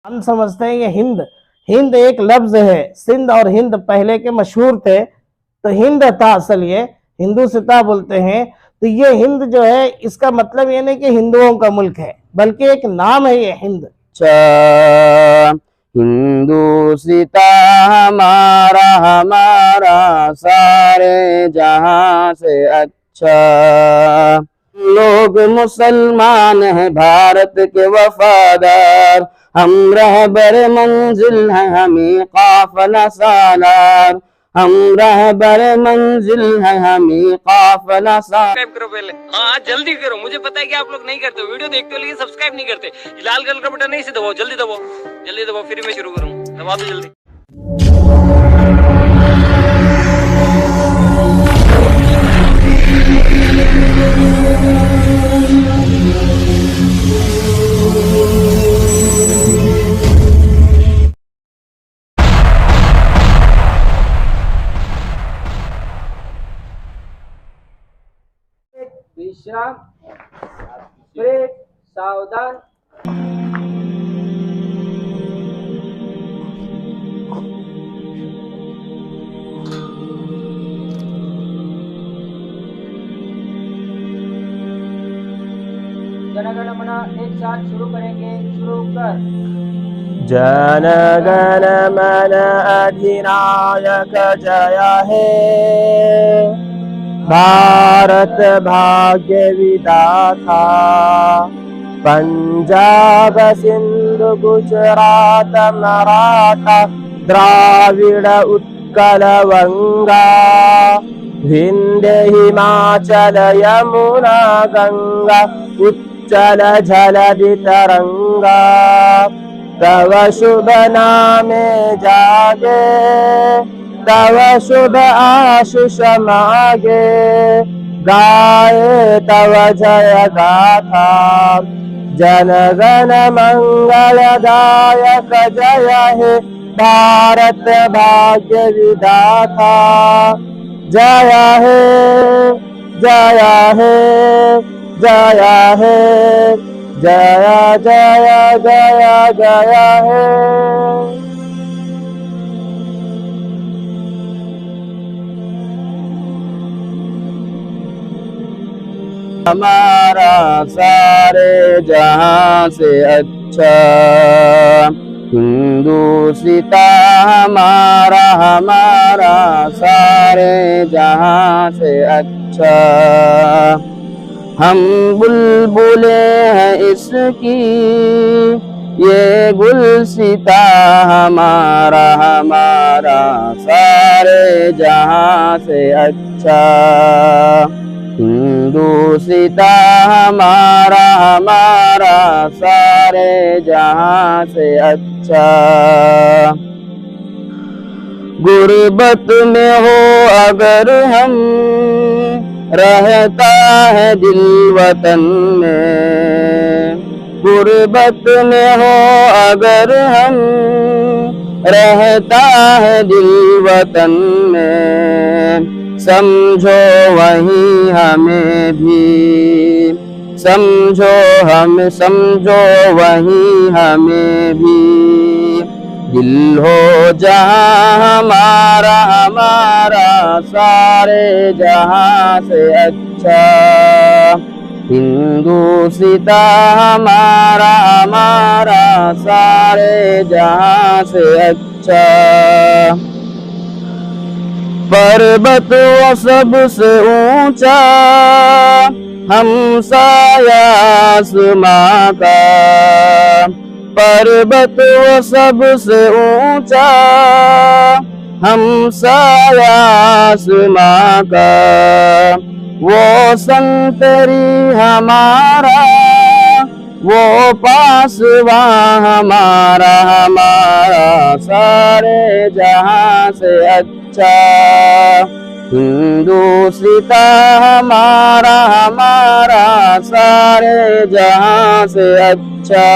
ہم سمجھتے ہیں یہ ہند ہند ایک لفظ ہے. سندھ اور ہند پہلے کے مشہور تھے تو ہند تھا اصل یہ ہندو ستا بولتے ہیں. تو یہ ہند جو ہے اس کا مطلب یہ نہیں کہ ہندوؤں کا ملک ہے بلکہ ایک نام ہے یہ ہند. ہندو ستا ہمارا ہمارا سارے جہاں سے اچھا. لوگ مسلمان ہیں بھارت کے وفادار. ہم رہبر منزل ہیں ہمیں قافلہ سالار. ہم رہبر منزل ہیں ہمیں قافلہ سالار. سبسکرائب کرو پہلے. ہاں جلدی کرو. مجھے پتا ہے کہ آپ لوگ نہیں کرتے ویڈیو دیکھتے ہو لیکن سبسکرائب نہیں کرتے. لال کلر کا بٹن نہیں سے دباؤ. جلدی دباؤ جلدی دباؤ. پھر میں شروع کروں. دبا دو جلدی. विश्राम ब्रेक सावधान. जनगण मन एक साथ शुरू करेंगे. शुरू कर. जन गण मन अधिनायक जय हे भारत भाग्य विधाता. पंजाब सिंधु गुजरात मराठा द्राविड़ उत्कल वंगा विंध्य हिमाचल यमुना गंगा उच्चल जलधि तरंगा. तव शुभ नामे जागे तव शुभ आशीष मागे गाए तव जय गाथा. जनगण मंगलदायक जय हे भारत भाग्य विधाता. जय हे जय हे जय हे जय जय जय जय हे. हमारा सारे जहां से अच्छा. हिंदू सीता हमारा हमारा सारे जहां से अच्छा. हम बुलबुले हैं इसकी ये गुलसिता हमारा हमारा सारे जहां से अच्छा. हिंदू सीता हमारा हमारा सारे जहां से अच्छा. गुर्बत में हो अगर हम रहता है दिल वतन में. गुर्बत में हो अगर हम रहता है दिल वतन में. समझो वहीं हमें भी समझो वहीं हमें भी. दिल हो जहां हमारा हमारा सारे जहां से अच्छा. हिंदू सीता हमारा हमारा सारे जहां से अच्छा. पर्वत वो सबसे ऊंचा हमसाया आसमां का. पर्वत वो सबसे ऊंचा हमसाया आसमां का. वो संतरी हमारा वो पासवा हमारा हमारा सारे जहां से अच्छा. हिंदू सीता हमारा हमारा सारे जहां से अच्छा.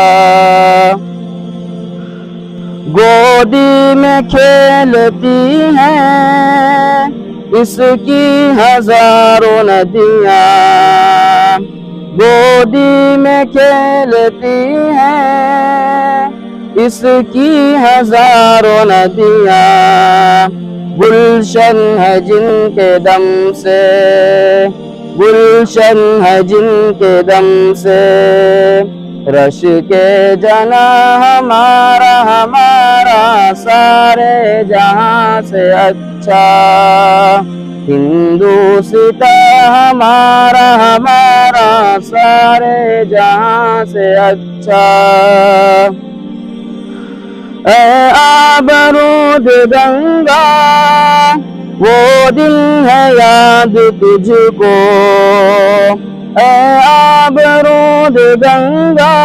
गोदी में खेलती हैं इसकी हजारों नदियां. गोदी में खेलती हैं اس کی ہزاروں ندیاں گلشن ہے جن کے دم سے، گلشن ہے جن کے دم سے، رش کے جنا ہمارا ہمارا سارے جہاں سے اچھا، ہندوستاں ہمارا ہمارا سارے جہاں سے اچھا۔ اے آبرود گنگا وہ دن ہے یاد تجھ کو، اے آبرود گنگا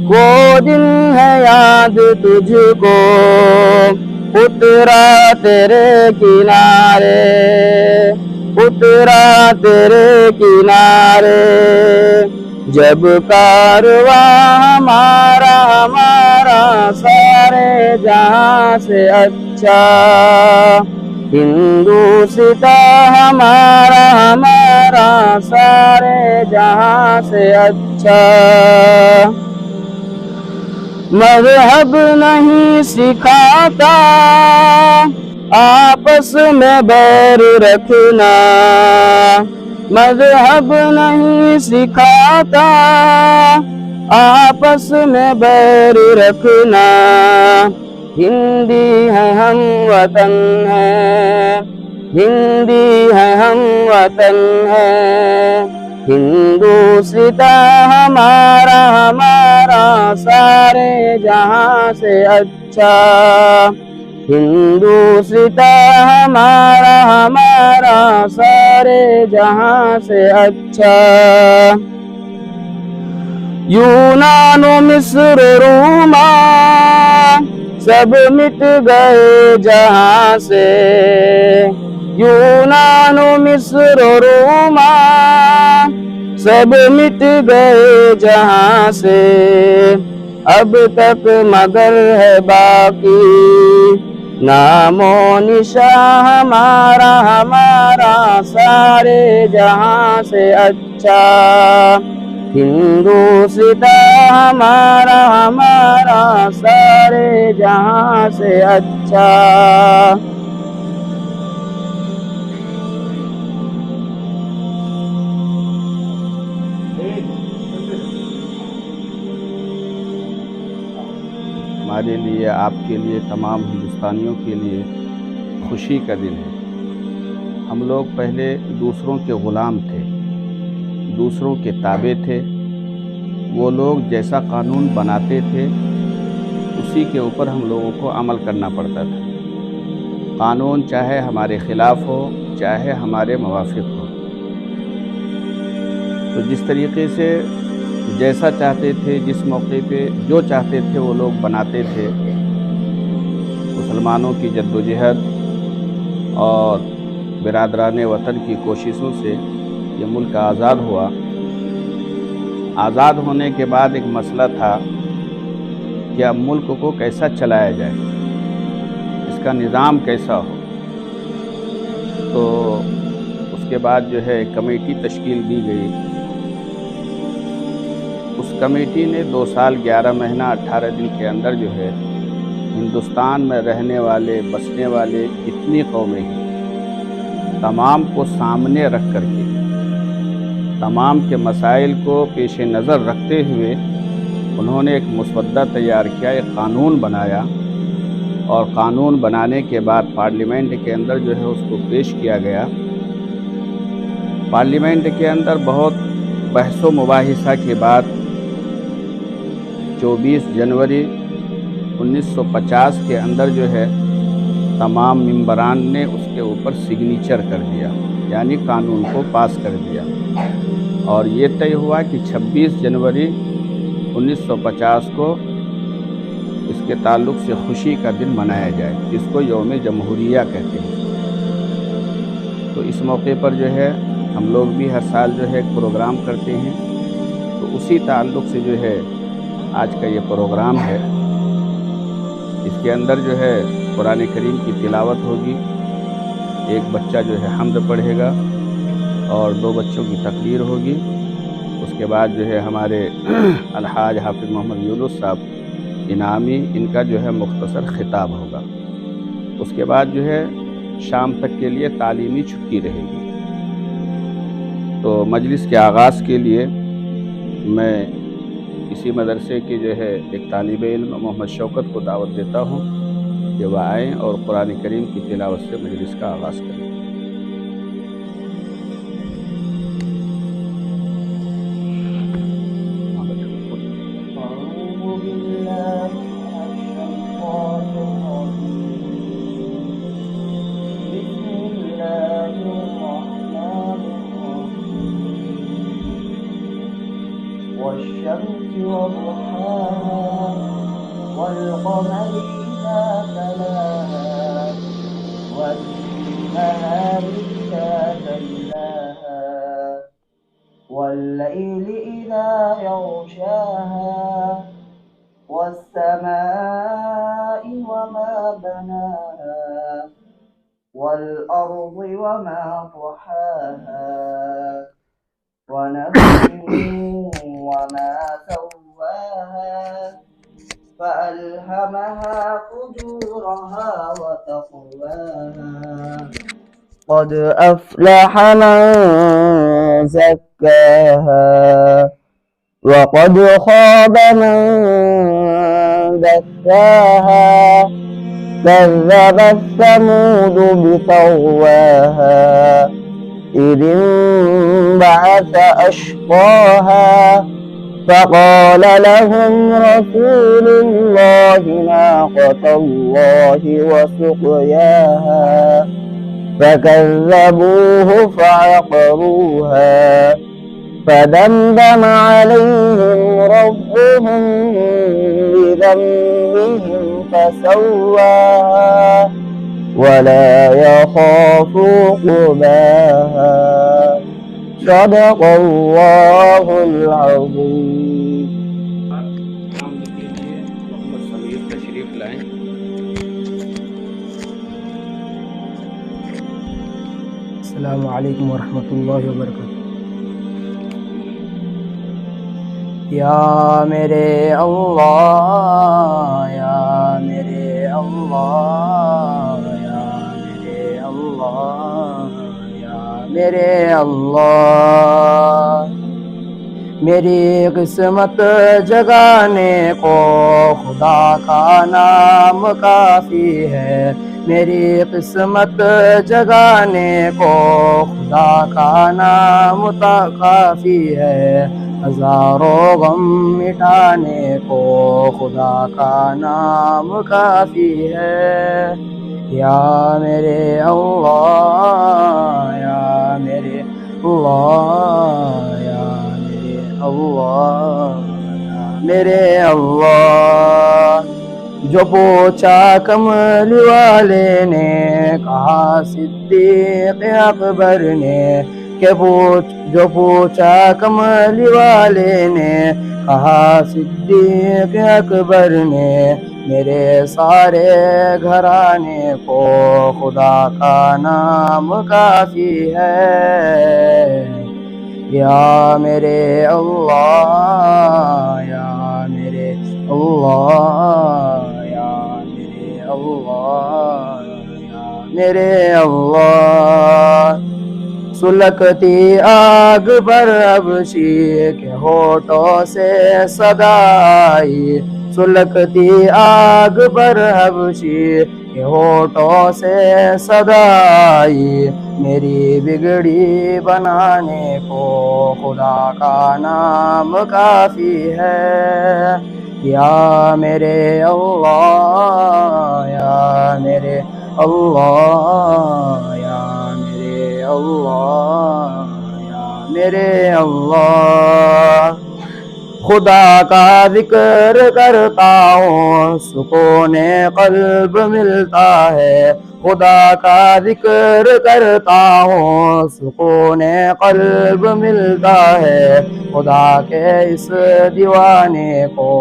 وہ دن ہے یاد تجھ کو، اترا تیرے کنارے، اترا تیرے کنارے، جب کارواں ہمارا ہمارا سارے جہاں سے اچھا، ہندوستاں ہمارا ہمارا سارے جہاں سے اچھا۔ مذہب نہیں سکھاتا آپس میں بیر رکھنا، مذہب نہیں سکھاتا آپس میں بیر رکھنا، ہندی ہے ہم وطن ہے، ہندی ہے ہم وطن ہے، ہندوستاں ہمارا ہمارا سارے جہاں سے اچھا، ہندوستاں ہمارا ہمارا سارے جہاں سے اچھا۔ یونان و مصر روما سب مٹ گئے جہاں سے، یونان و مصر روما سب مٹ گئے جہاں سے، اب تک مگر ہے باقی نام و نشاں ہمارا ہمارا سارے جہاں سے اچھا، ہندوستاں ہمارا ہمارا سارے جہاں سے اچھا۔ ہمارے لیے، آپ کے لیے، تمام ہندوستانیوں کے لیے خوشی کا دن ہے۔ ہم لوگ پہلے دوسروں کے غلام تھے، دوسروں کے تابع تھے، وہ لوگ جیسا قانون بناتے تھے اسی کے اوپر ہم لوگوں کو عمل کرنا پڑتا تھا، قانون چاہے ہمارے خلاف ہو چاہے ہمارے موافق ہو۔ تو جس طریقے سے جیسا چاہتے تھے، جس موقع پہ جو چاہتے تھے وہ لوگ بناتے تھے، مسلمانوں کی جدوجہد اور برادران وطن کی کوششوں سے یہ ملک آزاد ہوا۔ آزاد ہونے کے بعد ایک مسئلہ تھا کہ اب ملک کو کیسا چلایا جائے، اس کا نظام کیسا ہو۔ تو اس کے بعد جو ہے کمیٹی تشکیل دی گئی۔ اس کمیٹی نے 2 سال 11 مہینہ 18 دن کے اندر جو ہے ہندوستان میں رہنے والے بسنے والے اتنی قومیں ہیں تمام کو سامنے رکھ کر کے، تمام کے مسائل کو پیش نظر رکھتے ہوئے انہوں نے ایک مسودہ تیار کیا، ایک قانون بنایا، اور قانون بنانے کے بعد پارلیمنٹ کے اندر جو ہے اس کو پیش کیا گیا۔ پارلیمنٹ کے اندر بہت بحث و مباحثہ کے بعد 24 جنوری 1950 کے اندر جو ہے تمام ممبران نے اس کے اوپر سگنیچر کر دیا، یعنی قانون کو پاس کر دیا، اور یہ طے ہوا کہ 26 جنوری 1950 کو اس کے تعلق سے خوشی کا دن منایا جائے، جس کو یوم جمہوریہ کہتے ہیں۔ تو اس موقع پر جو ہے ہم لوگ بھی ہر سال جو ہے ایک پروگرام کرتے ہیں، تو اسی تعلق سے جو ہے آج کا یہ پروگرام ہے۔ اس کے اندر جو ہے قرآن کریم کی تلاوت ہوگی، ایک بچہ جو ہے حمد پڑھے گا اور 2 بچوں کی تقریر ہوگی۔ اس کے بعد جو ہے ہمارے الحاج حافظ محمد یونس صاحب انعامی ان کا جو ہے مختصر خطاب ہوگا. اس کے بعد جو ہے شام تک کے لیے تعلیمی چھٹی رہے گی. تو مجلس کے آغاز کے لیے میں اسی مدرسے کے جو ہے ایک طالب علم محمد شوکت کو دعوت دیتا ہوں کہ وہ آئیں اور قرآن کریم کی تلاوت سے مجلس کا آغاز کریں. والشمس وضحاها والقمر إذا تلاها والنهار إذا جلاها والليل إذا يغشاها والسماء وما بناها والأرض وما طحاها ونفس وما سواها فألهمها فجورها وتقواها قد أفلح من زكاها وقد خاب من دساها كذبت ثمود بطغواها إذ انبعث أشقاها فقال لهم رسول الله ناقة الله وسقياها فكذبوه فعقروها فدمدم عليهم ربهم بذنبهم فسواها ولا يخاف عقباها صدق الله العظيم. محمد سمیر تشریف لائیں. السلام علیکم ورحمۃ اللہ وبرکاتہ. یا میرے اللہ یا میرے اللہ یا میرے اللہ یا میرے اللہ میری قسمت جگانے کو خدا کا نام کافی ہے. میری قسمت جگانے کو خدا کا نام کافی ہے. ہزاروں غم مٹانے کو خدا کا نام کافی ہے. یا میرے اللہ یا میرے اللہ یا میرے اللہ یا میرے اللہ. جو پوچھا کملی والے نے کہا صدیق اکبر نے کہ جو پوچھا کملی والے نے کہا صدیق اکبر نے میرے سارے گھرانے کو خدا کا نام کافی ہے. یا میرے اللہ یا میرے اللہ یا میرے اللہ یا میرے اللہ. سلگتی آگ پر حبشی کے ہونٹوں سے صدا آئی. سلگتی آگ پر حبشی کے ہونٹوں سے صدا آئی. میری بگڑی بنانے کو خدا کا نام کافی ہے. یا میرے اللہ یا میرے اللہ یا میرے اللہ یا میرے اللہ. خدا کا ذکر کرتا ہوں سکون قلب ملتا ہے. خدا کا ذکر کرتا ہوں سکون قلب ملتا ہے. خدا کے اس دیوانے کو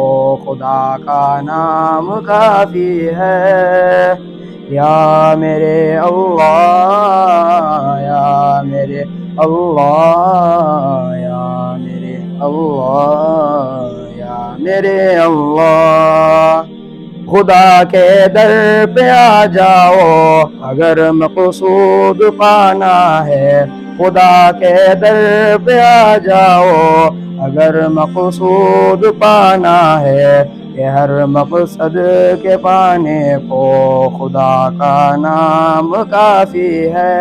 خدا کا نام کافی ہے. یا میرے اللہ یا میرے اللہ یا میرے اللہ یا میرے اللہ خدا کے در پہ آ جاؤ اگر مقصود پانا ہے، خدا کے در پہ آ جاؤ اگر مقصود پانا ہے، کہ ہر مقصد کے پانے کو خدا کا نام کافی ہے۔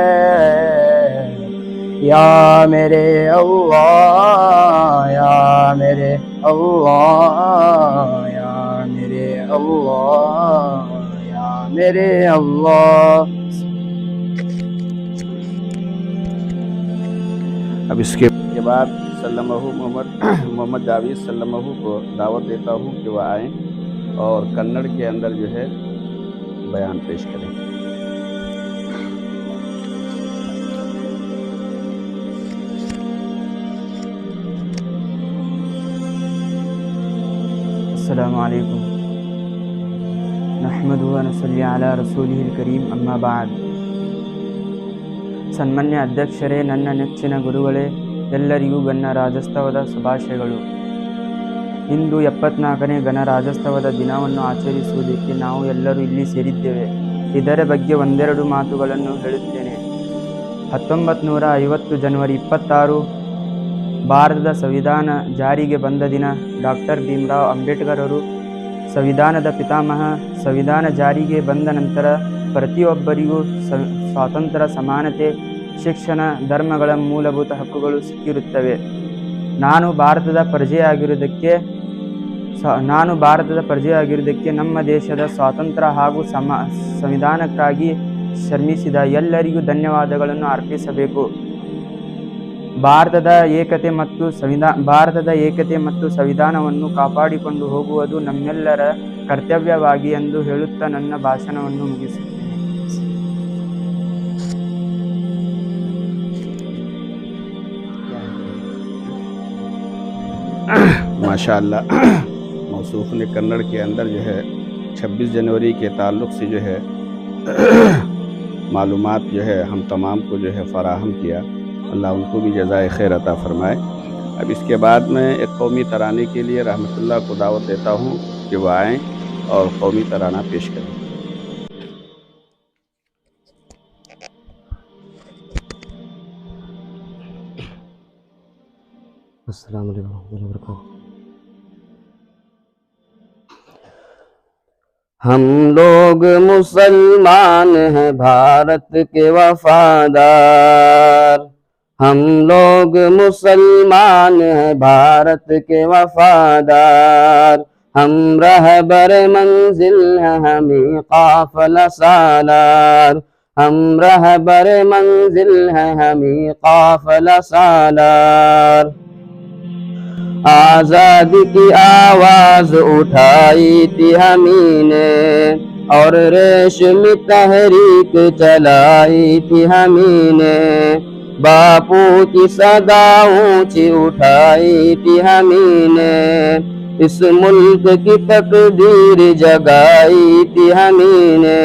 یا میرے اللہ، یا میرے اللہ، یا میرے اللہ، یا میرے اللہ۔ اب اس کے بعد سلمہ محمد جاوید سلمہ کو دعوت دیتا ہوں کہ وہ آئیں اور کنڑ کے اندر جو ہے بیان پیش کریں۔ السلام علیکم ನಹ್ಮದುಹು ವ ನಸಲ್ಲಿ ಅಲಾ ರಸೂಲಿಹಿಲ್ ಕರೀಂ ಅಮ್ಮಾ ಬಾದ್. ಸನ್ಮಾನ್ಯ ಅಧ್ಯಕ್ಷರೇ, ನನ್ನ ನೆಚ್ಚಿನ ಗುರುಗಳೇ, ಎಲ್ಲರಿಗೂ ಗಣರಾಜ್ಯೋತ್ಸವದ ಶುಭಾಶಯಗಳು. ಇಂದು 74ನೇ ಗಣರಾಜ್ಯೋತ್ಸವದ ದಿನವನ್ನು ಆಚರಿಸುವುದಕ್ಕೆ ನಾವು ಎಲ್ಲರೂ ಇಲ್ಲಿ ಸೇರಿದ್ದೇವೆ. ಇದರ ಬಗ್ಗೆ ಒಂದೆರಡು ಮಾತುಗಳನ್ನು ಹೇಳುತ್ತೇನೆ. 1950 ಜನವರಿ 26 ಭಾರತದ ಸಂವಿಧಾನ ಜಾರಿಗೆ ಬಂದ ದಿನ. ಡಾಕ್ಟರ್ ಭೀಮರಾವ್ ಅಂಬೇಡ್ಕರ್ ಅವರು ಸಂವಿಧಾನದ ಪಿತಾಮಹ. ಸಂವಿಧಾನ ಜಾರಿಗೆ ಬಂದ ನಂತರ ಪ್ರತಿಯೊಬ್ಬರಿಗೂ ಸ್ವಾತಂತ್ರ್ಯ, ಸಮಾನತೆ, ಶಿಕ್ಷಣ, ಧರ್ಮಗಳ ಮೂಲಭೂತ ಹಕ್ಕುಗಳು ಸಿಕ್ಕಿರುತ್ತವೆ. ನಾನು ಭಾರತದ ಪ್ರಜೆಯಾಗಿರುವುದಕ್ಕೆ ನಮ್ಮ ದೇಶದ ಸ್ವಾತಂತ್ರ್ಯ ಹಾಗೂ ಸಂವಿಧಾನಕ್ಕಾಗಿ ಶ್ರಮಿಸಿದ ಎಲ್ಲರಿಗೂ ಧನ್ಯವಾದಗಳನ್ನು ಅರ್ಪಿಸಬೇಕು. ಭಾರತದ ಏಕತೆ ಮತ್ತು ಸಂವಿಧಾನವನ್ನು ಕಾಪಾಡಿಕೊಂಡು ಹೋಗುವುದು ನಮ್ಮೆಲ್ಲರ ಕರ್ತವ್ಯವಾಗಿ ಎಂದು ಹೇಳುತ್ತಾ ನನ್ನ ಭಾಷಣವನ್ನು ಮುಗಿಸುತ್ತೇನೆ. माशाअल्लाह, मौसूफ ने कन्नड़ के अंदर जो है 26 जनवरी के ताल्लुक़ से जो है मालूमात जो है हम तमाम को जो है फ़राहम किया। अल्लाह उनको भी जज़ाए खैर अता फ़रमाए। अब इसके बाद मैं एक कौमी तराने के लिए रहमतुल्लाह को दावत देता हूँ कि वह आएँ और कौमी तराना पेश करें। अस्सलामु अलैकुम वरहमतुल्लाहि वबरकातुहू। हम लोग मुसलमान हैं भारत के वफादार, हम लोग मुसलमान हैं भारत के वफादार, हम रहबर मंजिल हैं हमें काफिला सालार, हम रहबर मंजिल हैं हमें काफिला सालार। आज़ादी की आवाज उठाई थी हमने और रेशमी तहरीक चलाई थी हमने, बापू की सदा ऊंची उठाई थी हमने, इस मुल्क की तकदीर जगाई थी हमने।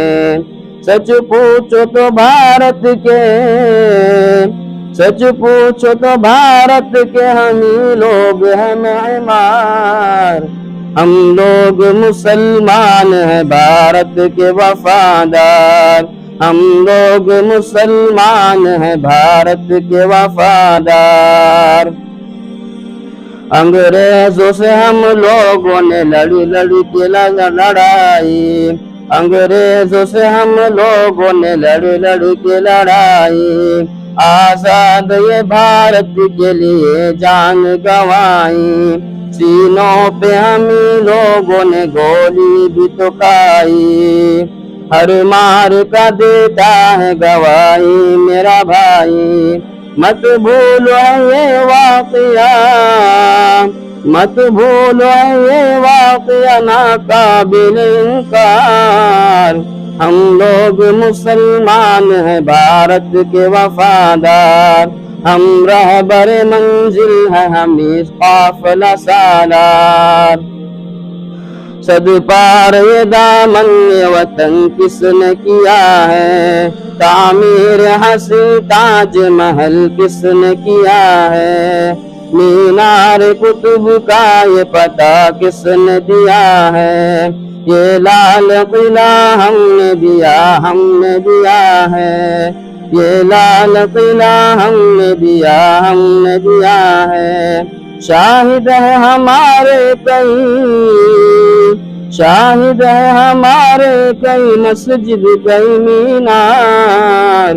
सच पूछो तो भारत के हम लोग हैं मेहमान, हम लोग मुसलमान हैं भारत के वफादार, हम लोग मुसलमान हैं भारत के वफादार। अंग्रेजों से हम लोगों ने लड़ी के लड़ाई, अंग्रेजों से हम लोगों ने लड़ी के लड़ाई, आजाद ये भारत के लिए जान गंवाई, सीनों पे हम लोगों ने गोली भी तो खाई, हर मार का देता है गवाही मेरा भाई। मत भूलो ये वाक़या, मत भूलो ये वाक़या नाकाबिल इनकार, हम लोग मुसलमान हैं भारत के वफादार, हम रहबर मंजिल हैं हमें काफिला सालार। सद पार ये दामन ये वतन किसने किया है, तामीर हसी ताज महल किसने किया है, मीनार कुतुब का ये पता किसने दिया है, ये लाल किला हमने दिया है, ये लाल किला हमने दिया है। शाहिद है हमारे कई मस्जिद कई मीनार,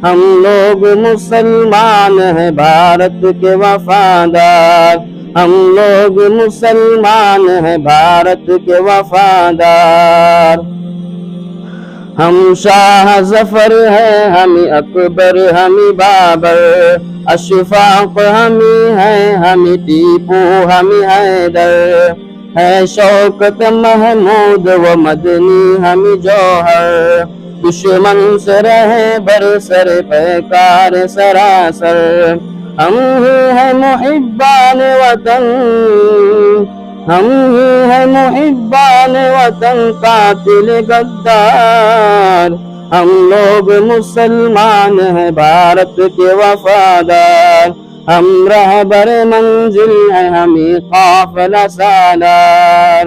हम लोग मुसलमान हैं भारत के वफादार, हम लोग मुसलमान हैं भारत के वफादार। हम शाह जफर है, हमी अकबर हमी बाबर, अशफाक हमी है, हमी टीपू हमी हैदर, है शौकत महमूद व मदनी हमी जौहर। दुश्मन से रहे बरसर पैकार सरासर, हम ही है मुहिब्बान वतन, हम ही है मुहिब्बान वतन कातिल गद्दार। हम लोग मुसलमान हैं भारत के वफादार, हम रहबर मंजिल हैं हमी काफिला सालार।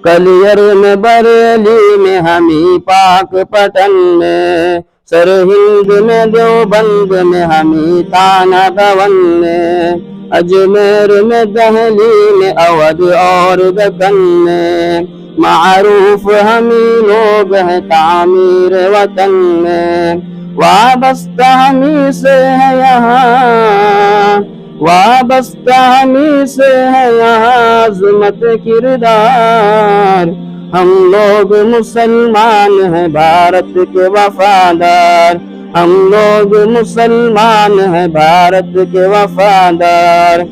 कलियर में बरेली में हमी पाक पटन में, सरहिंद में देवबंद में हमी थाना भवन में, अजमेर में दहली में अवध और दक्कन में, मारूफ हमी लोग हैं तामीर वतन में। वाबस्ता हमी से है यहाँ, वाबस्ता हमी से है यहाँ अज़मत किरदार। हम लोग मुसलमान हैं भारत के वफादार, हम लोग मुसलमान हैं भारत के वफादार।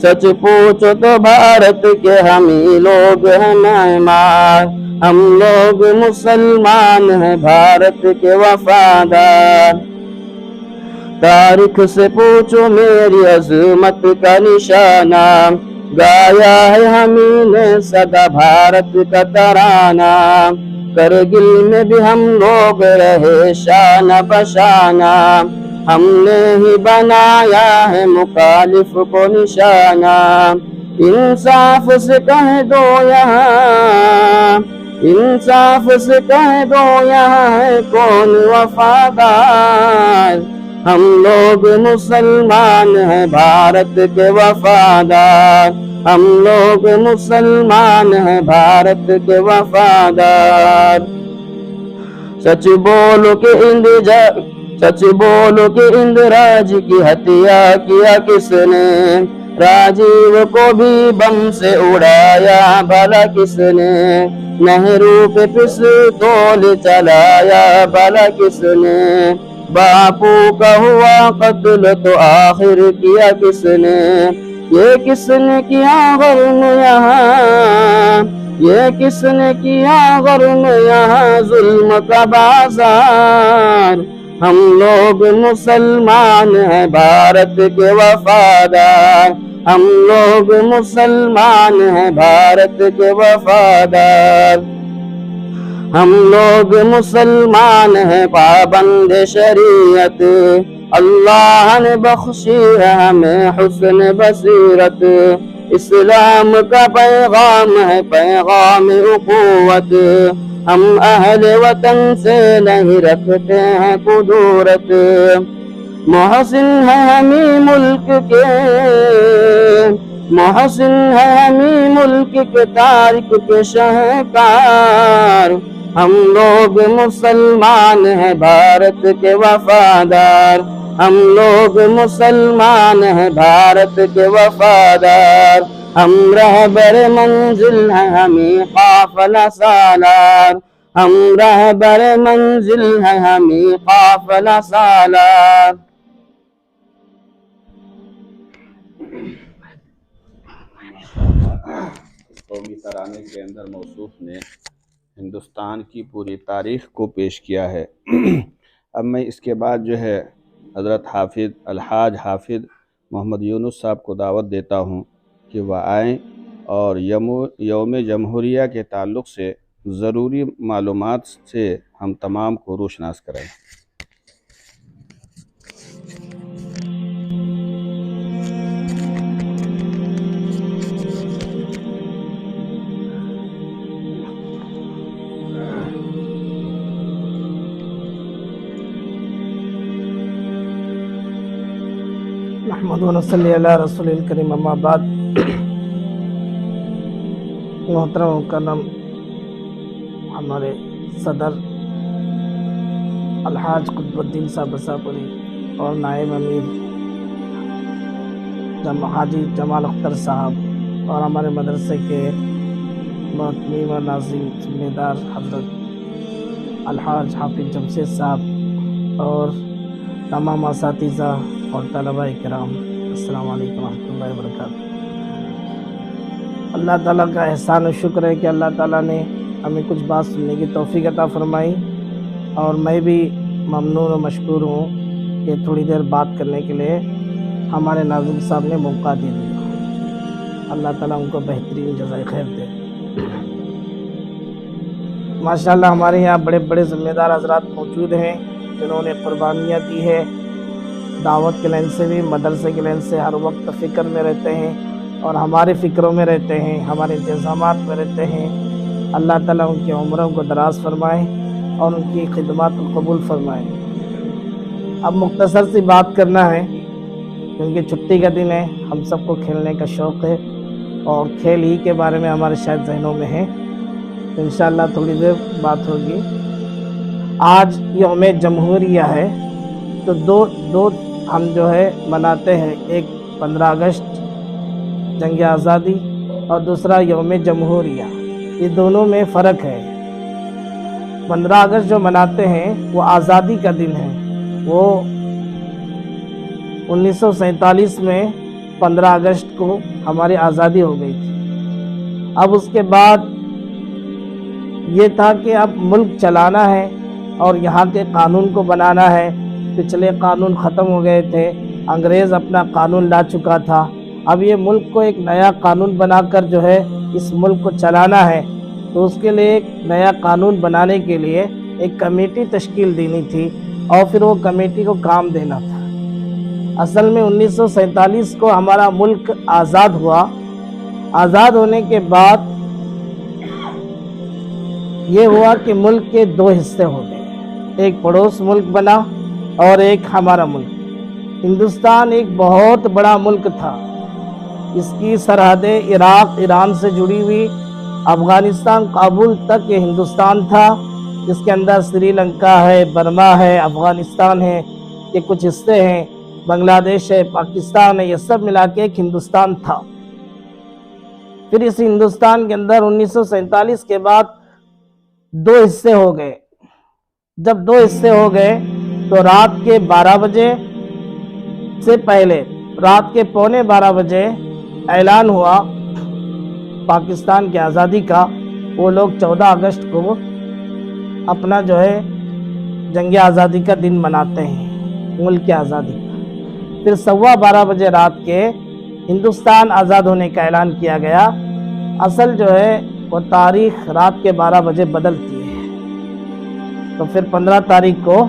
सच पूछो तो भारत के हम ही लोग हैं मेहमान, हम लोग मुसलमान हैं भारत के वफादार। तारीख से पूछो मेरी अज़मत का निशाना, गाया है हमी ने सदा भारत का तराना। करगिल में भी हम लोग रहे शाना बशाना, हमने ही बनाया है मुखालिफ को निशाना। इंसाफ से कह दो यहाँ, इंसाफ से कह दो यहाँ है कौन वफादार। हम लोग मुसलमान हैं भारत के वफादार, हम लोग मुसलमान हैं भारत के वफादार। सच बोलो कि सच बोलो कि इंदिराज की हत्या किया किसने, राजीव को भी बम से उड़ाया भला किसने, नेहरू पे पिस्तौल चलाया भला किसने, बापू का हुआ कत्ल तो आखिर किया किसने। ये किसने किया गर्म यहाँ, ये किसने किया गर्म यहाँ जुल्म का बाजार। हम लोग मुसलमान हैं भारत के वफादार, हम लोग मुसलमान हैं भारत के वफादार। हम लोग मुसलमान हैं पाबंद शरीयत, अल्लाह ने बख्शी है हमें हुस्न बसीरत। इस्लाम का पैगाम है पैगाम उखुवत, हम अहले वतन से नहीं रखते हैं कुदूरत। मोहसिन है हमी मुल्क के, मोहसिन है हमी मुल्क के तारिक के शहकार। हम लोग मुसलमान हैं भारत के वफादार, हम लोग मुसलमान हैं भारत के वफादार। हम रहबर मंजिल हैं हमी काफिला सालार, हम रहबर मंजिल हैं हमी काफिला सालार। कौमी तराने के अंदर मौसूफ ने हिंदुस्तान की पूरी तारीख़ को पेश किया है। अब मैं इसके बाद जो है हज़रत हाफिज़ अलहाज हाफिज़ मोहम्मद यूनुस साहब को दावत देता हूँ कि वह आएँ और यौम जमहूरिया के ताल्लुक़ से ज़रूरी मालूमात से हम तमाम को रोशनास कराएँ। महमद व नसल्ली अला रसूलिल करीम अम्मा बाद। मोहतरम मुकर्रम हमारे सदर अलहाज कुतुबुद्दीन साहब बसापुरी और नायब अमीर हाजी जमाल अख्तर साहब और हमारे मदरसे के मोहतमीम और नाज़िम ज़िम्मेदार हज़रत अलहाज हाफिज़ जमशेद साहब और तमाम असातिज़ा और तलबा इकराम, अस्सलाम वालेकुम रहमतुल्लाहि व बरकातहू। अल्लाह ताला का एहसान और शुक्र है कि अल्लाह ताला ने हमें कुछ बात सुनने की तौफीक अता फरमाई और मैं भी ममनून और मशकूर हूँ कि थोड़ी देर बात करने के लिए हमारे नाज़िम साहब ने मौका दे दिया। अल्लाह ताला उनको बेहतरीन जज़ाए खैर दे। माशाअल्लाह हमारे यहाँ बड़े बड़े ज़िम्मेदार हज़रात मौजूद हैं जिन्होंने कुर्बानियाँ दी है। दावत के लाइन से भी, मदरसे के लाइन से हर वक्त फ़िक्र में रहते हैं और हमारे फ़िक्रों में रहते हैं, हमारे इंतज़ामात में रहते हैं। अल्लाह ताला उनकी उम्रों को दराज फरमाए और उनकी खिदमत को कबूल फरमाए। अब मुख्तसर सी बात करना है क्योंकि छुट्टी का दिन है, हम सबको खेलने का शौक़ है और खेल ही के बारे में हमारे शायद जहनों में है, तो इंशाअल्लाह थोड़ी देर बात होगी। आज यौम जमहूरिया है तो दो हम जो है मनाते हैं, एक 15 अगस्त जंग आज़ादी और दूसरा यौम जमहूरिया। ये दोनों में फ़र्क है। 15 अगस्त जो मनाते हैं वो आज़ादी का दिन है। वो 1947 में 15 अगस्त को हमारी आज़ादी हो गई थी। अब उसके बाद ये था कि अब मुल्क चलाना है और यहाँ के कानून को बनाना है। पिछले कानून ख़त्म हो गए थे, अंग्रेज़ अपना कानून ला चुका था। अब ये मुल्क को एक नया कानून बनाकर जो है इस मुल्क को चलाना है, तो उसके लिए एक नया कानून बनाने के लिए एक कमेटी तश्कील देनी थी और फिर वो कमेटी को काम देना था। असल में 1947 को हमारा मुल्क आज़ाद हुआ। आज़ाद होने के बाद ये हुआ कि मुल्क के 2 हिस्से हो गए, एक पड़ोस मुल्क बना और एक हमारा मुल्क। हिंदुस्तान एक बहुत बड़ा मुल्क था। इसकी सरहदें इराक़, ईरान से जुड़ी हुई, अफ़गानिस्तान, काबुल तक ये हिंदुस्तान था। इसके अंदर श्रीलंका है, बर्मा है, अफ़गानिस्तान है, ये कुछ हिस्से हैं, बांग्लादेश है, पाकिस्तान है, ये सब मिला के एक हिंदुस्तान था। फिर इस हिंदुस्तान के अंदर 1947 के बाद 2 हिस्से हो गए। जब 2 हिस्से हो गए तो रात के 12 बजे से पहले, रात के 11:15 बजे ऐलान हुआ पाकिस्तान की आज़ादी का। वो लोग 14 अगस्त को अपना जो है जंग आज़ादी का दिन मनाते हैं, मुल्क की आज़ादी का। फिर 12:15 बजे रात के हिंदुस्तान आज़ाद होने का ऐलान किया गया। असल जो है वो तारीख़ रात के 12 बजे बदलती है, तो फिर 15 तारीख को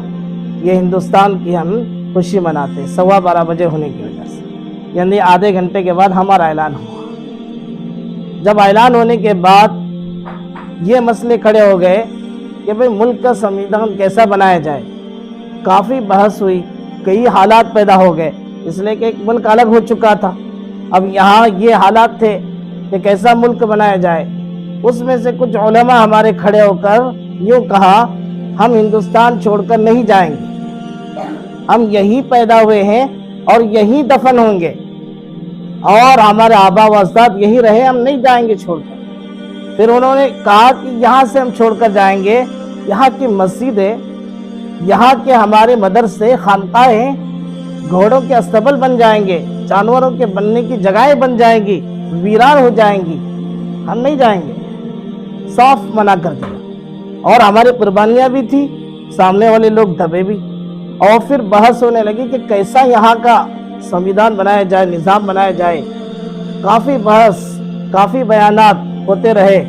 ये हिंदुस्तान की हम खुशी मनाते हैं 12:15 बजे होने की वजह से, यानी आधे घंटे के बाद हमारा ऐलान हुआ। जब ऐलान होने के बाद ये मसले खड़े हो गए कि भाई मुल्क का संविधान कैसा बनाया जाए। काफ़ी बहस हुई, कई हालात पैदा हो गए, इसलिए कि एक मुल्क अलग हो चुका था। अब यहाँ ये हालात थे कि कैसा मुल्क बनाया जाए। उसमें से कुछ उलमा हमारे खड़े होकर यूँ कहा, हम हिंदुस्तान छोड़कर नहीं जाएंगे, हम यहीं पैदा हुए हैं और यहीं दफन होंगे और हमारे आबा व अजदाद यहीं रहे, हम नहीं जाएंगे छोड़कर। फिर उन्होंने कहा कि यहाँ से हम छोड़कर जाएंगे, यहाँ की मस्जिदें, यहाँ के हमारे मदरसे, खानकाहें घोड़ों के अस्तबल बन जाएंगे, जानवरों के बनने की जगहें बन जाएंगी, वीरान हो जाएंगी, हम नहीं जाएंगे। साफ मना कर दिया। और हमारी कुर्बानियाँ भी थी, सामने वाले लोग दबे भी। और फिर बहस होने लगी कि कैसा यहाँ का संविधान बनाया जाए, निज़ाम बनाया जाए। काफ़ी बहस, काफ़ी बयानात होते रहे।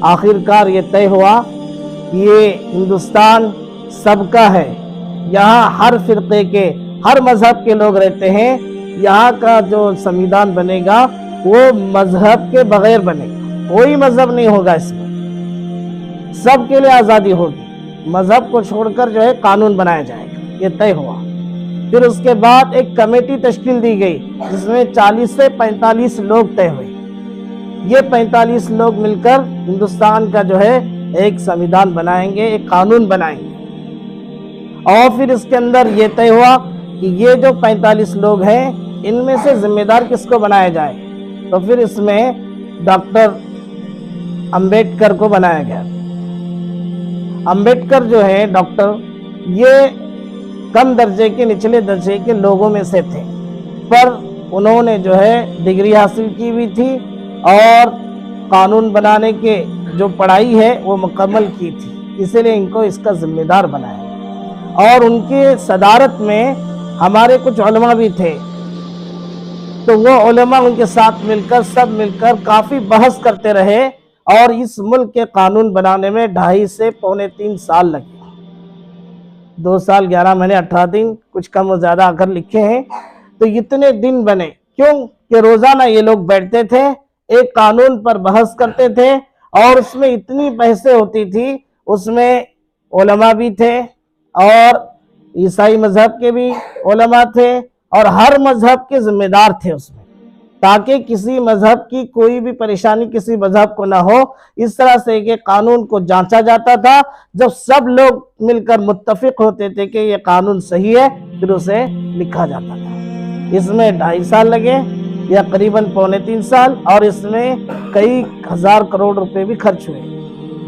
आखिरकार ये तय हुआ कि ये हिंदुस्तान सबका है, यहाँ हर फ़िरक़े के, हर मज़हब के लोग रहते हैं। यहाँ का जो संविधान बनेगा वो मज़हब के बग़ैर बनेगा, कोई मज़हब नहीं होगा इसमें, सबके लिए आज़ादी होगी। मज़हब को छोड़कर जो है कानून बनाया जाएगा, ये तय हुआ। फिर उसके बाद एक कमेटी तश्कील दी गई जिसमें 40 से 45 लोग तय हुए। ये 45 लोग मिलकर हिंदुस्तान का जो है एक संविधान बनाएंगे, एक कानून बनाएंगे। और फिर इसके अंदर ये तय हुआ कि ये जो 45 लोग हैं इनमें से जिम्मेदार किसको बनाया जाए। तो फिर इसमें डॉक्टर अंबेडकर को बनाया गया। अंबेडकर जो है डॉक्टर, ये कम दर्जे के, निचले दर्जे के लोगों में से थे, पर उन्होंने जो है डिग्री हासिल की हुई थी और कानून बनाने के जो पढ़ाई है वो मुकम्मल की थी, इसीलिए इनको इसका जिम्मेदार बनाया। और उनके सदारत में हमारे कुछ उलमा भी थे, तो वो उलमा उनके साथ मिलकर, सब मिलकर काफ़ी बहस करते रहे और इस मुल्क के कानून बनाने में 2.5 से पौने 3 साल लगे। 2 साल 11 महीने 18 दिन, कुछ कम और ज़्यादा अगर लिखे हैं। तो इतने दिन बने क्यों कि रोज़ाना ये लोग बैठते थे, एक कानून पर बहस करते थे और उसमें इतनी बहसें होती थी, उसमें उलमा भी थे और ईसाई मजहब के भी उलमा थे और हर मजहब के जिम्मेदार थे उसमें, ताकि किसी मजहब की कोई भी परेशानी किसी मजहब को ना हो। इस तरह से ये कानून को जांचा जाता था। जब सब लोग मिलकर मुत्तफिक होते थे कि ये कानून सही है, फिर उसे लिखा जाता था। इसमें 2.5 साल लगे या करीबन पौने 3 साल, और इसमें कई हजार करोड़ रुपए भी खर्च हुए।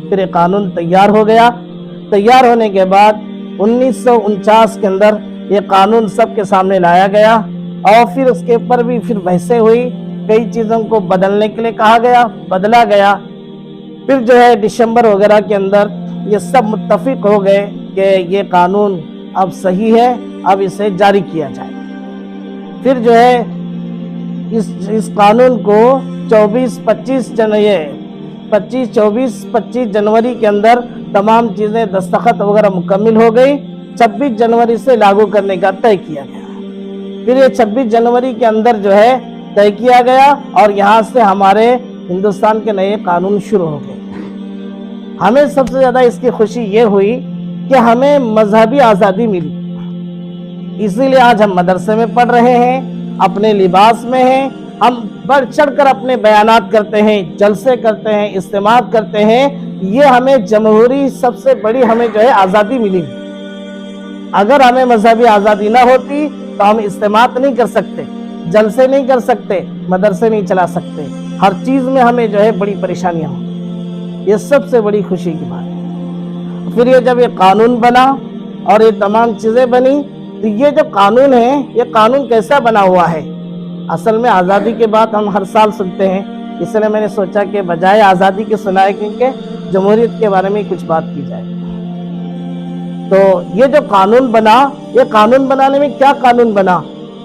फिर ये कानून तैयार हो गया। तैयार होने के बाद 1949 के अंदर ये कानून सबके सामने लाया गया और फिर उसके ऊपर भी फिर बहसें हुई। कई चीज़ों को बदलने के लिए कहा गया, बदला गया। फिर जो है दिसंबर वगैरह के अंदर ये सब मुत्तफिक हो गए कि ये कानून अब सही है, अब इसे जारी किया जाए। फिर जो है इस कानून को 24-25 जनवरी के अंदर तमाम चीज़ें दस्तखत वगैरह मुकम्मिल हो गई। 26 जनवरी से लागू करने का तय किया गया। फिर ये 26 जनवरी के अंदर जो है तय किया गया और यहाँ से हमारे हिंदुस्तान के नए कानून शुरू हो गए। हमें सबसे ज़्यादा इसकी खुशी ये हुई कि हमें मजहबी आज़ादी मिली, इसीलिए आज हम मदरसे में पढ़ रहे हैं, अपने लिबास में हैं, हम बढ़ चढ़ कर अपने बयानात करते हैं, जलसे करते हैं, इस्तेमाल करते हैं। ये हमें जमहूरी सबसे बड़ी हमें जो है आज़ादी मिली। अगर हमें मजहबी आज़ादी ना होती तो हम इस्तेमाल नहीं कर सकते, जलसे नहीं कर सकते, मदरसे नहीं चला सकते, हर चीज़ में हमें जो है बड़ी परेशानियाँ हों। ये सबसे बड़ी खुशी की बात है। फिर ये जब ये कानून बना और ये तमाम चीज़ें बनी, तो ये जो कानून है, ये कानून कैसा बना हुआ है। असल में आज़ादी के बाद हम हर साल सुनते हैं, इसलिए मैंने सोचा कि बजाय आज़ादी के सुनाए क्योंकि जमहूरियत के बारे में कुछ बात की जाए। तो ये जो कानून बना, ये कानून बनाने में क्या कानून बना,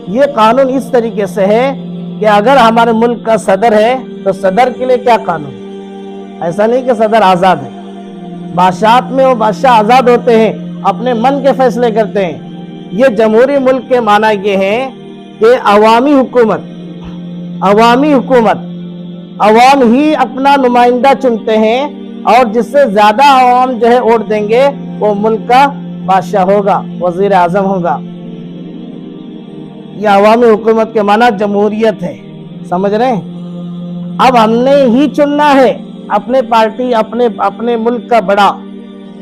ये कानून इस तरीके से है कि अगर हमारे मुल्क का सदर है तो सदर के लिए क्या कानून। ऐसा नहीं कि सदर आज़ाद है, बादशाहत में वो बादशाह आज़ाद होते हैं, अपने मन के फैसले करते हैं। ये जमहूरी मुल्क के माना ये है कि अवामी हुकूमत, अवाम ही अपना नुमाइंदा चुनते हैं और जिससे ज़्यादा अवाम जो है वोट देंगे वो मुल्क का बादशाह होगा, वजीर आज़म होगा। ये अवामी हुकूमत के माना जमहूरियत है, समझ रहे हैं। अब हमने ही चुनना है अपने पार्टी, अपने मुल्क का बड़ा।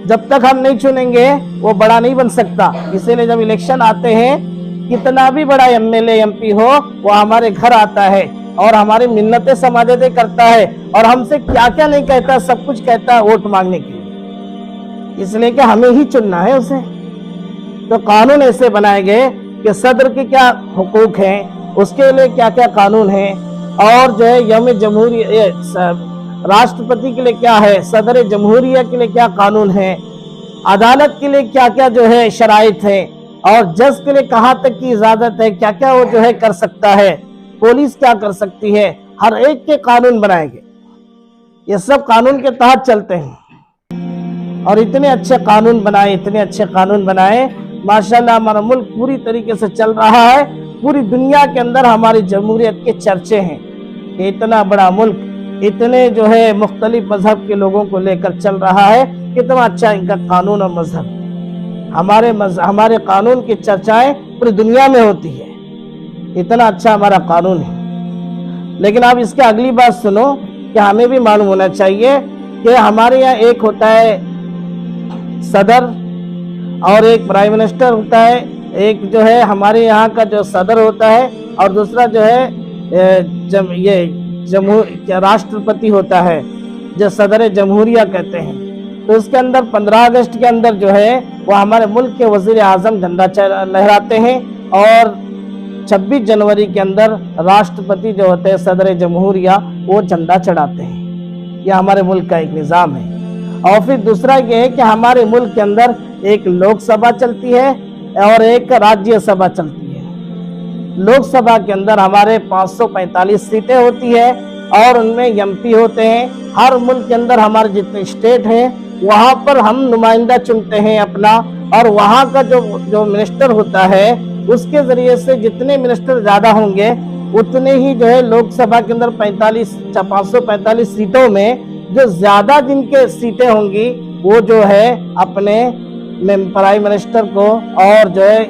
जब तक हम नहीं चुनेंगे वो बड़ा नहीं बन सकता। इसीलिए जब इलेक्शन आते हैं, कितना भी बड़ा एमएलए एमपी हो, वो हमारे घर आता है और हमारी मिन्नतें समाजतें करता है और हमसे क्या क्या नहीं कहता, सब कुछ कहता है वोट मांगने के लिए। इसलिए कि हमें ही चुनना है उसे। तो कानून ऐसे बनाए गए कि सदर के क्या हुकूक हैं, उसके लिए क्या क्या कानून है, और जो है यौम जमहूरी राष्ट्रपति के लिए क्या है, सदर जमहूरिया के लिए क्या कानून है, अदालत के लिए क्या क्या जो है शराइत है, और जज के लिए कहाँ तक की इजाजत है, क्या क्या वो जो है कर सकता है, पुलिस क्या कर सकती है, हर एक के कानून बनाएंगे। ये सब कानून के तहत चलते हैं और इतने अच्छे कानून बनाए, माशाल्लाह हमारा मुल्क पूरी तरीके से चल रहा है। पूरी दुनिया के अंदर हमारी जमहूरियत के चर्चे हैं कि इतना बड़ा मुल्क इतने जो है मुख्तलिफ मजहब के लोगों को लेकर चल रहा है, कितना अच्छा इनका कानून और मजहब। हमारे कानून की चर्चाएं पूरी दुनिया में होती है, इतना अच्छा हमारा कानून है। लेकिन आप इसके अगली बात सुनो कि हमें भी मालूम होना चाहिए कि हमारे यहाँ एक होता है सदर और एक प्राइम मिनिस्टर होता है, एक जो है हमारे यहाँ का जो सदर होता है और दूसरा जो है राष्ट्रपति होता है, जो सदर जमहूरिया कहते हैं। तो इसके अंदर 15 अगस्त के अंदर जो है वो हमारे मुल्क के वजीर आजम झंडा लहराते हैं और 26 जनवरी के अंदर राष्ट्रपति जो होते हैं सदर जमहूरिया वो झंडा चढ़ाते हैं। यह हमारे मुल्क का एक निज़ाम है। और फिर दूसरा ये है कि हमारे मुल्क के अंदर एक लोकसभा चलती है और एक राज्यसभा चलती है। लोकसभा के अंदर हमारे 545 सीटें होती है और उनमें एमपी होते हैं। हर मुल्क के अंदर हमारे जितने स्टेट हैं वहाँ पर हम नुमाइंदा चुनते हैं अपना, और वहाँ का जो मिनिस्टर होता है उसके जरिए से जितने मिनिस्टर ज्यादा होंगे उतने ही जो है लोकसभा के अंदर 545 सीटों में जो ज्यादा जिनके सीटें होंगी वो जो है अपने प्राइम मिनिस्टर को और जो है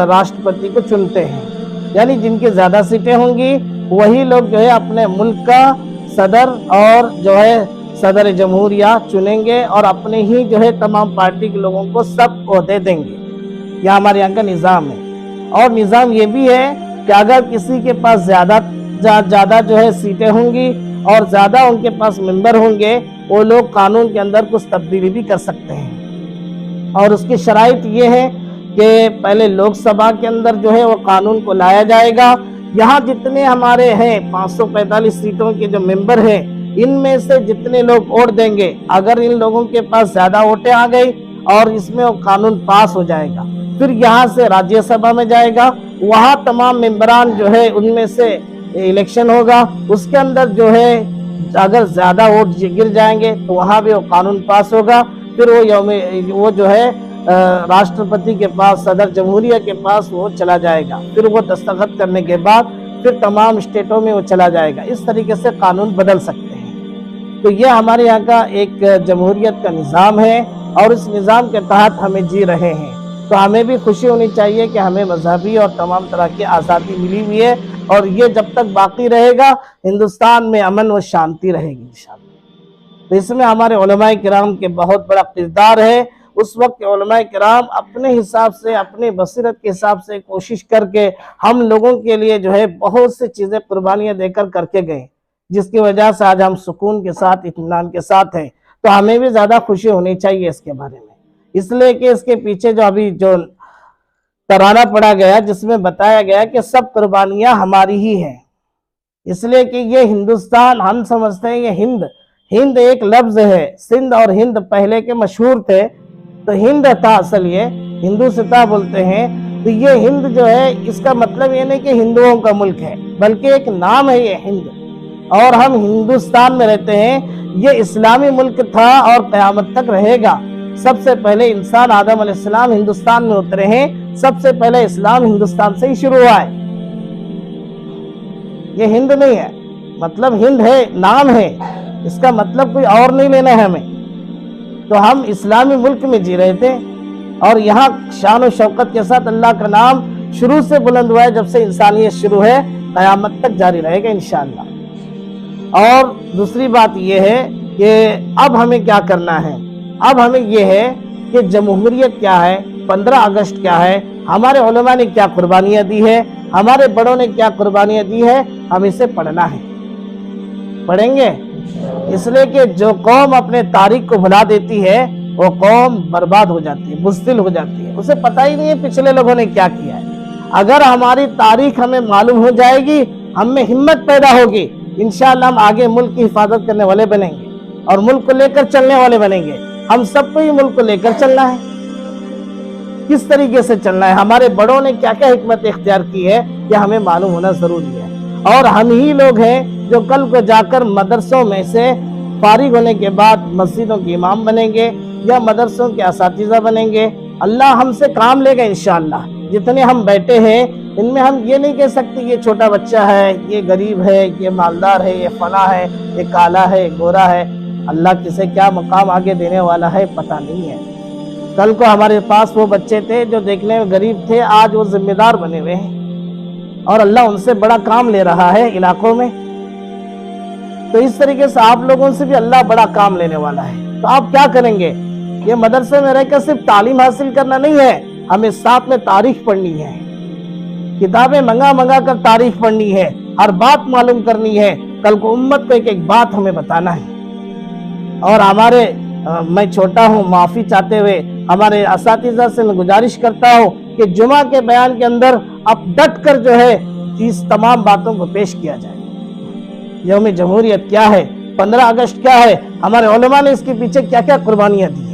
राष्ट्रपति को चुनते हैं। यानी जिनकी ज्यादा सीटें होंगी वही लोग जो है अपने मुल्क का सदर और जो है सदर जमहूरिया चुनेंगे और अपने ही जो है तमाम पार्टी के लोगों को सब ओहदे देंगे। यह हमारे यहाँ का निज़ाम है। और निज़ाम ये भी है कि अगर किसी के पास ज़्यादा जो है सीटें होंगी और ज़्यादा उनके पास मेंबर होंगे वो लोग कानून के अंदर कुछ तब्दीली भी कर सकते हैं। और उसकी शराइत ये है कि पहले लोकसभा के अंदर जो है वो कानून को लाया जाएगा। यहाँ जितने हमारे हैं 545 सीटों के जो मेंबर हैं इनमें से जितने लोग वोट देंगे, अगर इन लोगों के पास ज्यादा वोटें आ गई और इसमें वो कानून पास हो जाएगा, फिर यहाँ से राज्यसभा में जाएगा, वहाँ तमाम मेंबरान जो है उनमें से इलेक्शन होगा। उसके अंदर जो है अगर ज्यादा वोट गिर जाएंगे तो वहाँ भी वो कानून पास होगा। फिर वो जो है राष्ट्रपति के पास, सदर जमहूरिया के पास वो चला जाएगा। फिर वो दस्तखत करने के बाद फिर तमाम स्टेटों में वो चला जाएगा। इस तरीके से कानून बदल सकते हैं। तो ये हमारे यहाँ का एक जमहूरियत का निज़ाम है और इस निज़ाम के तहत हमें जी रहे हैं। तो हमें भी खुशी होनी चाहिए कि हमें मजहबी और तमाम तरह की आज़ादी मिली हुई है और ये जब तक बाकी रहेगा हिंदुस्तान में अमन व शांति रहेगी इंशाअल्लाह। तो इसमें हमारे उलमाए किराम के बहुत बड़ा किरदार है। उस वक्त उलमाए किराम अपने हिसाब से, अपने बसीरत के हिसाब से कोशिश करके हम लोगों के लिए जो है बहुत सी चीज़ें कुर्बानियाँ देकर करके गए, जिसकी वजह से आज हम सुकून के साथ, इत्मीनान के साथ हैं। तो हमें भी ज़्यादा खुशी होनी चाहिए इसके बारे में, इसलिए कि इसके पीछे जो अभी जो तराना पड़ा गया जिसमें बताया गया कि सब कुर्बानियाँ हमारी ही हैं। इसलिए कि ये हिंदुस्तान, हम समझते हैं ये हिंद एक लफ्ज़ है। सिंध और हिंद पहले के मशहूर थे, तो हिंद था असल, ये हिंदुस्तान बोलते हैं। तो ये हिंद जो है इसका मतलब ये नहीं कि हिंदुओं का मुल्क है, बल्कि एक नाम है ये हिंद। और हम हिंदुस्तान में रहते हैं। ये इस्लामी मुल्क था और क़यामत तक रहेगा। सबसे पहले इंसान आदम अलैहिस्सलाम हिंदुस्तान में उतरे हैं। सबसे पहले इस्लाम हिंदुस्तान से ही शुरू हुआ है। ये हिंद नहीं है, मतलब हिंद है, नाम है, इसका मतलब कोई और नहीं लेना है हमें। तो हम इस्लामी मुल्क में जी रहे थे और यहाँ शान और शौकत के साथ अल्लाह का नाम शुरू से बुलंद हुआ है। जब से इंसानियत शुरू है क़यामत तक जारी रहेगा इंशाअल्लाह। और दूसरी बात यह है कि अब हमें क्या करना है। अब हमें यह है कि जमहूरियत क्या है, 15 अगस्त क्या है, हमारे उलमा ने क्या कुर्बानियाँ दी है, हमारे बड़ों ने क्या कुर्बानियाँ दी है, हम इसे पढ़ना है, पढ़ेंगे। इसलिए कि जो कौम अपने तारीख को भुला देती है वो कौम बर्बाद हो जाती है, बुज़दिल हो जाती है, उसे पता ही नहीं है पिछले लोगों ने क्या किया है। अगर हमारी तारीख हमें मालूम हो जाएगी, हम में हिम्मत पैदा होगी, इंशाअल्लाह हम आगे मुल्क की हिफाजत करने वाले बनेंगे और मुल्क को लेकर चलने वाले बनेंगे। हम सबको ही मुल्क को लेकर चलना है। किस तरीके से चलना है, हमारे बड़ों ने क्या क्या हिकमत इख्तियार की है, यह हमें मालूम होना जरूरी है। और हम ही लोग हैं जो कल को जाकर मदरसों में से फारिग होने के बाद मस्जिदों के इमाम बनेंगे या मदरसों के असातिज़ा बनेंगे। अल्लाह हमसे काम लेगा इंशाअल्लाह। जितने हम बैठे हैं इनमें हम ये नहीं कह सकते ये छोटा बच्चा है, ये गरीब है, ये मालदार है, ये फला है, ये काला है, गोरा है। अल्लाह किसे क्या मकाम आगे देने वाला है पता नहीं है। कल को हमारे पास वो बच्चे थे जो देखने में गरीब थे, आज वो जिम्मेदार बने हुए हैं और अल्लाह उनसे बड़ा काम ले रहा है इलाकों में। तो इस तरीके से आप लोगों से भी अल्लाह बड़ा काम लेने वाला है। तो आप क्या करेंगे? ये मदरसे में रहकर सिर्फ तालीम हासिल करना नहीं है, हमें साथ में तारीख पढ़नी है, किताबें मंगा मंगा कर तारीख पढ़नी है, हर बात मालूम करनी है, कल को उम्मत को एक एक बात हमें बताना है। और हमारे मैं छोटा हूँ, माफ़ी चाहते हुए हमारे असातिज़ा से मैं गुजारिश करता हूँ कि जुमा के बयान के अंदर अब डट कर जो है इस तमाम बातों को पेश किया जाए। यौम जमहूरियत क्या है, 15 अगस्त क्या है, हमारे उलमा ने इसके पीछे क्या क्या कुर्बानियाँ दी है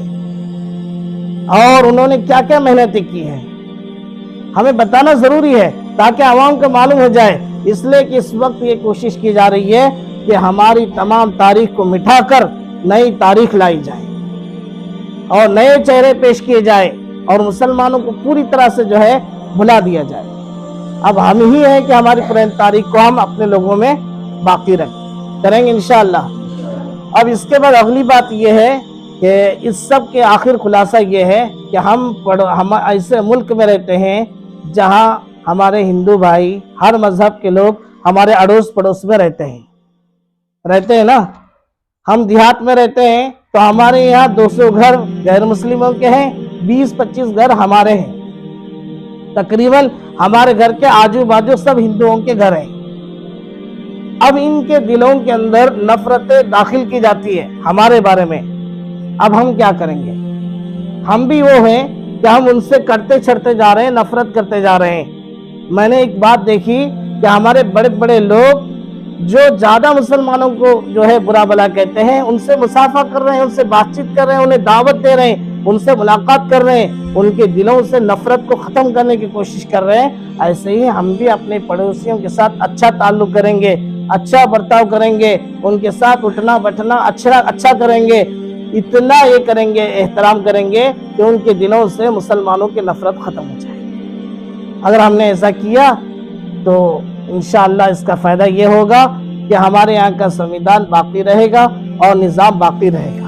और उन्होंने क्या क्या मेहनतें की हैं, हमें बताना ज़रूरी है ताकि आवाम को मालूम हो जाए। इसलिए कि इस वक्त ये कोशिश की जा रही है कि हमारी तमाम तारीख को मिटाकर नई तारीख लाई जाए और नए चेहरे पेश किए जाए और मुसलमानों को पूरी तरह से जो है भुला दिया जाए। अब हम ही है कि हमारी पुरानी तारीख को हम अपने लोगों में बाकी करेंगे इंशाअल्लाह। अब इसके बाद अगली बात यह है कि इस सब के आखिर खुलासा ये है कि हम ऐसे मुल्क में रहते हैं जहां हमारे हिंदू भाई हर मजहब के लोग हमारे अड़ोस पड़ोस में रहते हैं ना। हम देहात में रहते हैं तो हमारे यहाँ 200 घर गैर मुस्लिमों के हैं, 20-25 घर हमारे हैं। तकरीबन हमारे घर के आजू बाजू सब हिंदुओं के घर हैं। अब इनके दिलों के अंदर नफरतें दाखिल की जाती है हमारे बारे में। अब हम क्या करेंगे? हम भी वो हैं कि हम उनसे करते छड़ते जा रहे हैं, नफरत करते जा रहे हैं। मैंने एक बात देखी कि हमारे बड़े बड़े लोग जो ज्यादा मुसलमानों को जो है बुरा भला कहते हैं, उनसे मुसाफा कर रहे हैं, उनसे बातचीत कर रहे हैं, उन्हें दावत दे रहे हैं, उनसे मुलाकात कर रहे हैं, उनके दिलों से नफरत को खत्म करने की कोशिश कर रहे हैं। ऐसे ही हम भी अपने पड़ोसियों के साथ अच्छा ताल्लुक करेंगे, अच्छा बर्ताव करेंगे, उनके साथ उठना बैठना अच्छा करेंगे, इतना ये करेंगे, एहतराम करेंगे कि उनके दिलों से मुसलमानों की नफरत खत्म हो जाए। अगर हमने ऐसा किया तो इंशाअल्लाह इसका फायदा ये होगा कि हमारे यहाँ का संविधान बाकी रहेगा और निज़ाम बाकी रहेगा।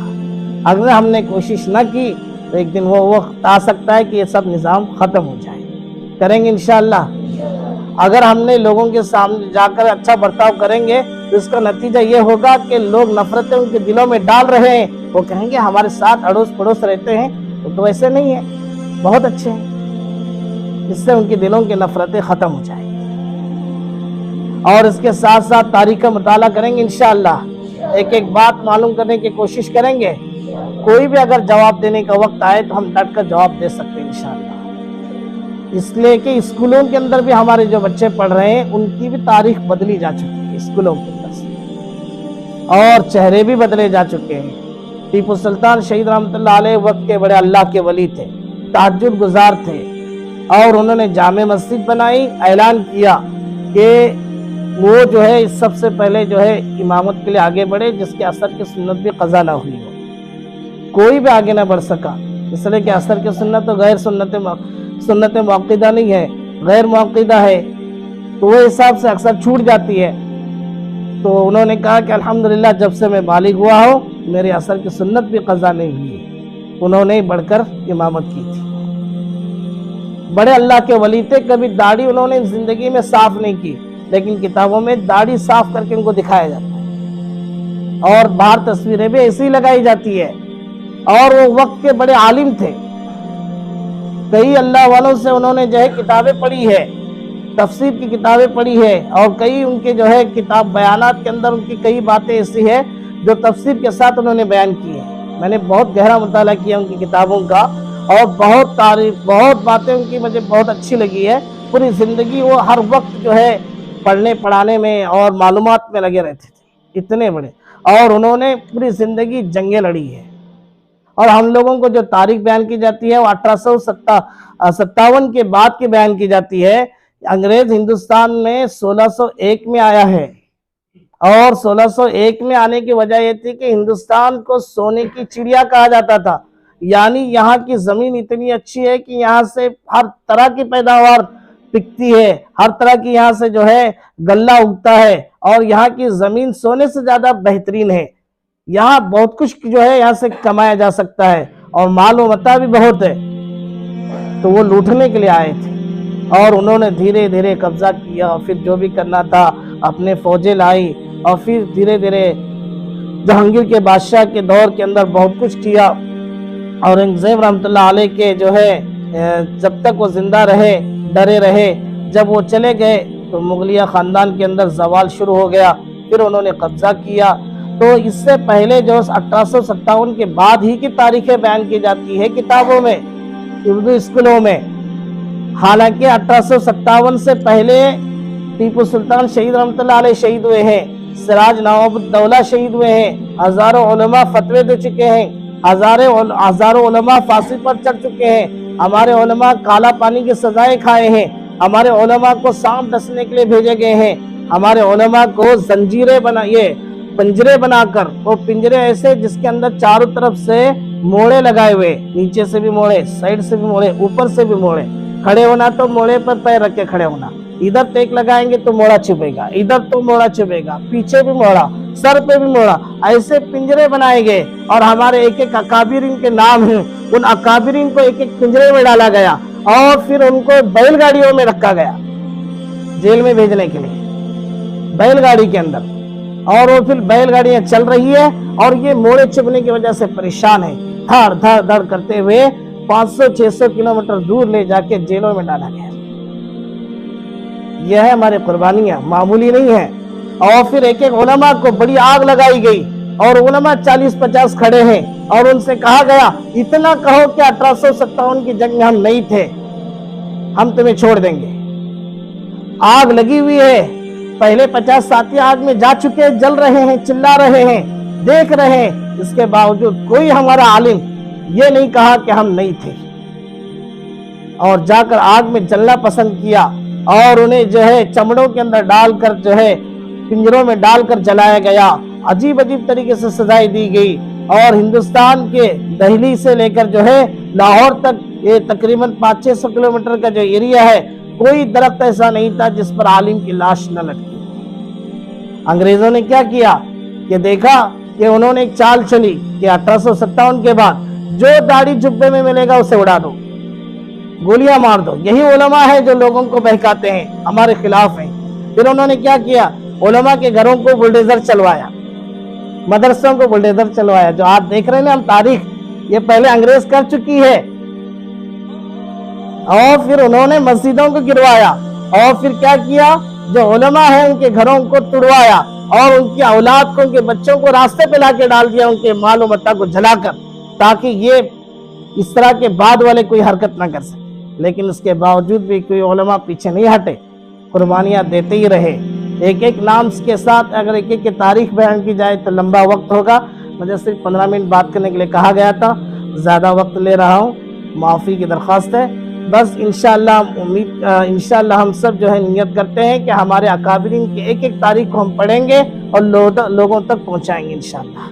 अगर हमने कोशिश न की तो एक दिन वो वक्त आ सकता है कि ये सब निज़ाम ख़त्म हो जाए। करेंगे इंशाअल्लाह। अगर हमने लोगों के सामने जाकर अच्छा बर्ताव करेंगे तो इसका नतीजा ये होगा कि लोग नफरतें उनके दिलों में डाल रहे हैं, वो कहेंगे हमारे साथ अड़ोस पड़ोस रहते हैं तो ऐसे नहीं है, बहुत अच्छे हैं। इससे उनके दिलों की नफरतें ख़त्म हो जाएंगी। और इसके साथ साथ तारीख का मुताला करेंगे इंशाअल्लाह। एक एक बात मालूम करने की कोशिश करेंगे। कोई भी अगर जवाब देने का वक्त आए तो हम डट कर जवाब दे सकते हैं इंशाअल्लाह। इसलिए कि स्कूलों के अंदर भी हमारे जो बच्चे पढ़ रहे हैं उनकी भी तारीख बदली जा चुकी है स्कूलों के अंदर से, और चेहरे भी बदले जा चुके हैं। टीपू सुल्तान शहीद रहमतुल्लाह अलैह वक्त के बड़े अल्लाह के वली थे, तहज्जुद गुजार थे, और उन्होंने जामे मस्जिद बनाई, ऐलान किया कि वो जो है इस सबसे पहले जो है इमामत के लिए आगे बढ़े जिसके असर की सुन्नत भी कज़ा ना हुई हो। कोई भी आगे ना बढ़ सका, इसलिए कि असर की सुन्नत तो गैर सुन्नत मुअक्किदा नहीं है, गैर मुअक्किदा है, तो वो हिसाब से अक्सर छूट जाती है। तो उन्होंने कहा कि अल्हम्दुलिल्लाह जब से मैं बालिग हुआ हूँ मेरे असर की सुन्नत भी कज़ा नहीं हुई है। उन्होंने बढ़कर इमामत की थी। बड़े अल्लाह के वली थे, कभी दाढ़ी उन्होंने जिंदगी में साफ नहीं की, लेकिन किताबों में दाढ़ी साफ करके उनको दिखाया जाता है और बाहर तस्वीरें भी ऐसी लगाई जाती है। और वो वक्त के बड़े आलिम थे, कई अल्लाह वालों से उन्होंने जो है किताबें पढ़ी है, तफसीर की किताबें पढ़ी है, और कई उनके जो है किताब बयानात के अंदर उनकी कई बातें ऐसी है जो तफसीर के साथ उन्होंने बयान की है। मैंने बहुत गहरा मुताला किया उनकी किताबों का और बहुत तारीफ, बहुत बातें उनकी मुझे बहुत अच्छी लगी है। पूरी ज़िंदगी वो हर वक्त जो है पढ़ने पढ़ाने में और मालूमात में लगे रहते थे, इतने बड़े। और उन्होंने पूरी ज़िंदगी जंगें लड़ी है। और हम लोगों को जो तारीख बयान की जाती है वो 1857 के बाद की बयान की जाती है। अंग्रेज हिंदुस्तान में 1601 में आया है, और 1601 में आने की वजह यह थी कि हिंदुस्तान को सोने की चिड़िया कहा जाता था। यानी यहाँ की ज़मीन इतनी अच्छी है कि यहाँ से हर तरह की पैदावार पिकती है, हर तरह की यहाँ से जो है गल्ला उगता है, और यहाँ की ज़मीन सोने से ज़्यादा बेहतरीन है। यहाँ बहुत कुछ जो है यहाँ से कमाया जा सकता है। اور माल व मता भी बहुत है, तो वो लूटने के लिए आए थे और उन्होंने धीरे धीरे कब्जा किया और फिर जो भी करना था अपने फौजें लाई और फिर धीरे धीरे जहांगीर के बादशाह के दौर के अंदर बहुत कुछ किया। औरंगजेब रहमतुल्लाह अलैह के जो है जब तक वो जिंदा रहे डरे रहे, जब वो चले गए तो मुगलिया खानदान के अंदर जवाल शुरू हो गया, फिर उन्होंने कब्जा किया। तो इससे पहले जो 1857 के बाद ही की तारीखें बयान की जाती है किताबों में, उर्दू स्कूलों में। हालांकि 1857 से पहले टीपू सुल्तान शहीद रहमतुल्लाह अलैह शहीद हुए हैं, सिराज नवाबुद्दौला शहीद हुए हैं, हजारों उलमा फतवे दे चुके हैं, हजारों उलमा फांसी पर चढ़ चुके हैं, हमारे उलमा काला पानी की सजाएं खाए हैं, हमारे उलमा को सांप डसने के लिए भेजे गए हैं, हमारे उलमा को जंजीरें बनाइए पिंजरे बनाकर, वो पिंजरे ऐसे जिसके अंदर चारों तरफ से मोड़े लगाए हुए, नीचे से भी मोड़े, साइड से भी मोड़े, ऊपर से भी मोड़े। खड़े होना तो मोड़े पर पैर रख के खड़े होना, इधर टेक लगाएंगे तो मोड़ा चुभेगा, इधर तो मोड़ा चुभेगा, पीछे भी मोड़ा, सर पे भी मोड़ा, ऐसे पिंजरे बनाए गए। और हमारे एक एक अकाबिरीन के नाम हैं, उन अकाबिरीन को एक एक पिंजरे में डाला गया और फिर उनको बैलगाड़ियों में रखा गया जेल में भेजने के लिए, बैलगाड़ी के अंदर। और वो फिर बैलगाड़ियां चल रही है और ये मोड़े चुभने की वजह से परेशान है, धड़ धड़ धड़ करते हुए 500-600 किलोमीटर दूर ले जाके जेलों में डाला गया। यह है हमारी कुर्बानियां, मामूली नहीं है। और फिर एक एक उलमा को बड़ी आग लगाई गई और उलमा 40-50 खड़े हैं और उनसे कहा गया इतना कहो कि 1857 की जंग में हम नहीं थे, हम तुम्हें छोड़ देंगे। आग लगी हुई है, पहले 50 साथी आग में जा चुके हैं, जल रहे हैं, चिल्ला रहे हैं, देख रहे हैं, इसके बावजूद कोई हमारा आलिम ये नहीं कहा कि हम नहीं थे और जाकर आग में जलना पसंद किया और उन्हें जो है चमड़ों के अंदर डालकर जो है पिंजरों में डालकर जलाया गया। अजीब अजीब तरीके से सजाएं दी गई और हिंदुस्तान के दिल्ली से लेकर जो है लाहौर तक ये तकरीबन 500-600 किलोमीटर का जो एरिया है, कोई दरख्त ऐसा नहीं था जिस पर आलिम की लाश न लटकी। अंग्रेजों ने क्या किया कि देखा कि उन्होंने एक चाल चली कि 1857 के बाद जो दाढ़ी जुब्बे में मिलेगा उसे उड़ा दो, गोलियां मार दो। यही उलमा है जो लोगों को बहकाते हैं, हमारे खिलाफ हैं। फिर उन्होंने क्या किया, उलमा के घरों को बुलडोजर चलवाया, मदरसों को बुलडोजर चलवाया। जो आप देख रहे हैं ना हम तारीख, ये पहले अंग्रेज कर चुकी है। और फिर उन्होंने मस्जिदों को गिरवाया और फिर क्या किया, जो उलमा है उनके घरों को तुड़वाया और उनकी औलाद को, उनके बच्चों को रास्ते पे लाके डाल दिया, उनके माल व मता को जलाकर, ताकि ये इस तरह के बाद वाले कोई हरकत ना कर सके। लेकिन उसके बावजूद भी कोई उलमा पीछे नहीं हटे, कुर्बानियां देते ही रहे। एक एक नाम के साथ अगर एक एक की तारीख बयान की जाए तो लंबा वक्त होगा। मुझे सिर्फ 15 मिनट बात करने के लिए कहा गया था, ज़्यादा वक्त ले रहा हूँ, माफ़ी की दरख्वास्त है। बस इंशाअल्लाह हम सब जो है नियत करते हैं कि हमारे अकाबिरीन की एक एक तारीख को हम पढ़ेंगे और लोगों तक पहुँचाएंगे इंशाअल्लाह।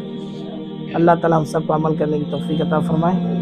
अल्लाह ताला हम सबको अमल करने की तौफीक अता फरमाए।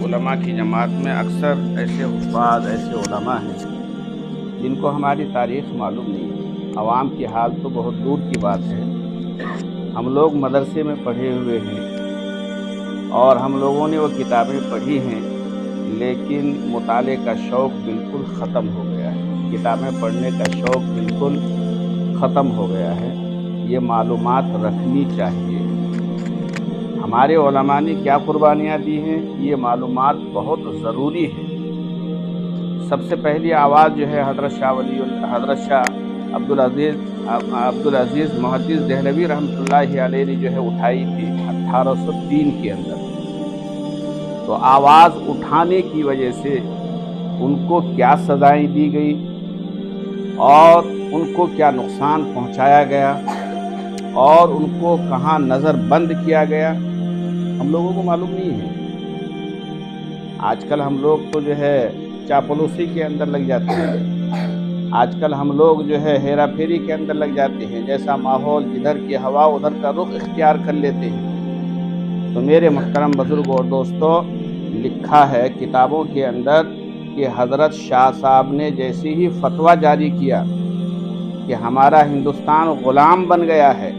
उलमा की जमात में अक्सर ऐसे हुफ़ाज़, ऐसे उलमा हैं जिनको हमारी तारीख़ मालूम नहीं है। आवाम की हाल तो बहुत दूर की बात है। हम लोग मदरसे में पढ़े हुए हैं और हम लोगों ने वो किताबें पढ़ी हैं, लेकिन मुताले का शौक़ बिल्कुल ख़त्म हो गया है। किताबें पढ़ने का शौक़ बिल्कुल ख़त्म हो गया है। ये मालूमात रखनी चाहिए। हमारे उलमा ने क्या कुर्बानियाँ दी हैं, ये मालूमात बहुत ज़रूरी है। सबसे पहली आवाज़ जो है हज़रत शाह अब्दुल अज़ीज़ मुहद्दिस देहलवी रहमतुल्लाहि अलैहि ने जो है उठाई थी 1803 के अंदर। तो आवाज़ उठाने की वजह से उनको क्या सज़ाएं दी गई और उनको क्या नुकसान पहुंचाया गया, اور ان کو کہاں نظر بند کیا گیا ہم لوگوں کو معلوم نہیں ہے۔ آج کل ہم لوگ تو جو ہے چاپلوسی کے اندر لگ جاتے ہیں، آج کل ہم لوگ جو ہے ہیرا پھیری کے اندر لگ جاتے ہیں، جیسا ماحول جدھر کی ہوا ادھر کا رخ اختیار کر لیتے ہیں۔ تو میرے محترم بزرگ اور دوستو، لکھا ہے کتابوں کے اندر کہ حضرت شاہ صاحب نے جیسے ہی فتویٰ جاری کیا کہ ہمارا ہندوستان غلام بن گیا ہے،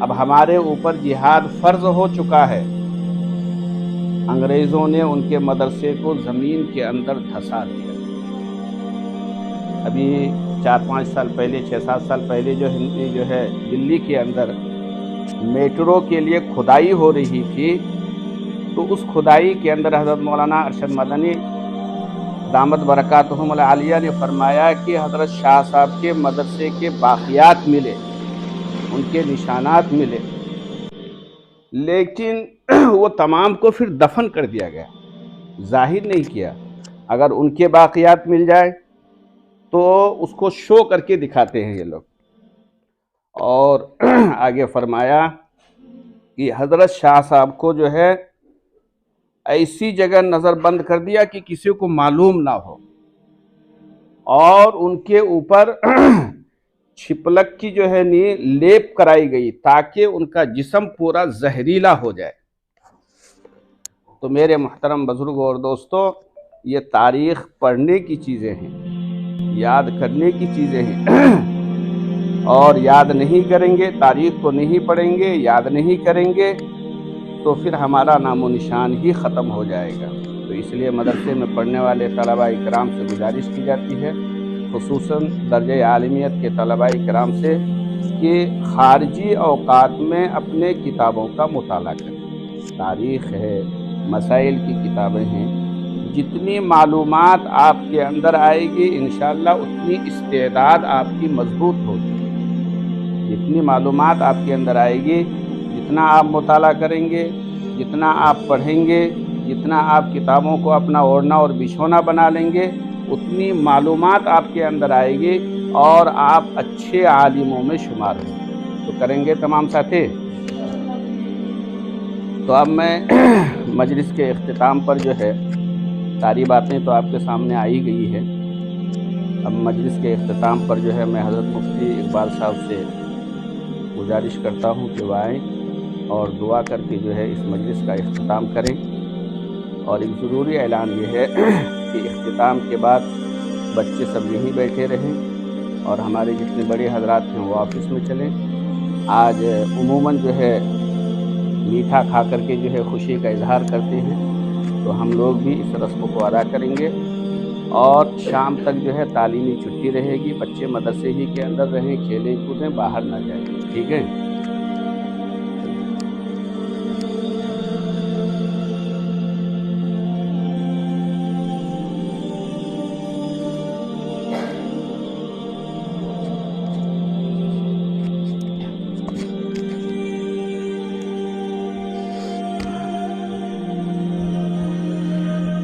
اب ہمارے اوپر جہاد فرض ہو چکا ہے، انگریزوں نے ان کے مدرسے کو زمین کے اندر دھسا دیا۔ ابھی 4-5 سال پہلے 6-7 سال پہلے جو ہے دلی کے اندر میٹرو کے لیے کھدائی ہو رہی تھی، تو اس کھدائی کے اندر حضرت مولانا ارشد مدنی دامت برکاتہم العالیہ نے فرمایا کہ حضرت شاہ صاحب کے مدرسے کے باقیات ملے، ان کے نشانات ملے، لیکن وہ تمام کو پھر دفن کر دیا گیا، ظاہر نہیں کیا۔ اگر ان کے باقیات مل جائے تو اس کو شو کر کے دکھاتے ہیں یہ لوگ۔ اور آگے فرمایا کہ حضرت شاہ صاحب کو جو ہے ایسی جگہ نظر بند کر دیا کہ کسی کو معلوم نہ ہو، اور ان کے اوپر چھپلک کی جو ہے لیپ کرائی گئی تاکہ ان کا جسم پورا زہریلا ہو جائے۔ تو میرے محترم بزرگوں اور دوستو، یہ تاریخ پڑھنے کی چیزیں ہیں، یاد کرنے کی چیزیں ہیں، اور یاد نہیں کریں گے، تاریخ کو نہیں پڑھیں گے، یاد نہیں کریں گے، تو پھر ہمارا نام و نشان ہی ختم ہو جائے گا۔ تو اس لیے مدرسے میں پڑھنے والے طلباء کرام سے گزارش کی جاتی ہے، خصوصاً درجہ عالمیت کے طلباء کرام سے، کہ خارجی اوقات میں اپنے کتابوں کا مطالعہ کریں۔ تاریخ ہے، مسائل کی کتابیں ہیں، جتنی معلومات آپ کے اندر آئے گی انشاءاللہ اتنی استعداد آپ کی مضبوط ہوگی۔ جتنی معلومات آپ کے اندر آئے گی، جتنا آپ مطالعہ کریں گے، جتنا آپ پڑھیں گے، جتنا آپ کتابوں کو اپنا اوڑھنا اور بچھونا بنا لیں گے، اتنی معلومات آپ کے اندر آئے گی اور آپ اچھے عالموں میں شمار ہوں گے۔ تو کریں گے تمام ساتھی؟ تو اب میں مجلس کے اختتام پر جو ہے ساری باتیں تو آپ کے سامنے آئی گئی ہے، اب مجلس کے اختتام پر جو ہے میں حضرت مفتی اقبال صاحب سے گزارش کرتا ہوں کہ وہ آئیں اور دعا کر کے جو ہے اس مجلس کا اختتام کریں۔ اور ایک ضروری اعلان یہ ہے کہ اختتام کے بعد بچے سب یہیں بیٹھے رہیں اور ہمارے جتنے بڑے حضرات ہیں وہ آفس میں چلیں۔ آج عموماً جو ہے میٹھا کھا کر کے جو ہے خوشی کا اظہار کرتے ہیں، تو ہم لوگ بھی اس رسم کو ادا کریں گے، اور شام تک جو ہے تعلیمی چھٹی رہے گی، بچے مدرسے ہی کے اندر رہیں، کھیلیں کودیں، باہر نہ جائیں، ٹھیک ہے؟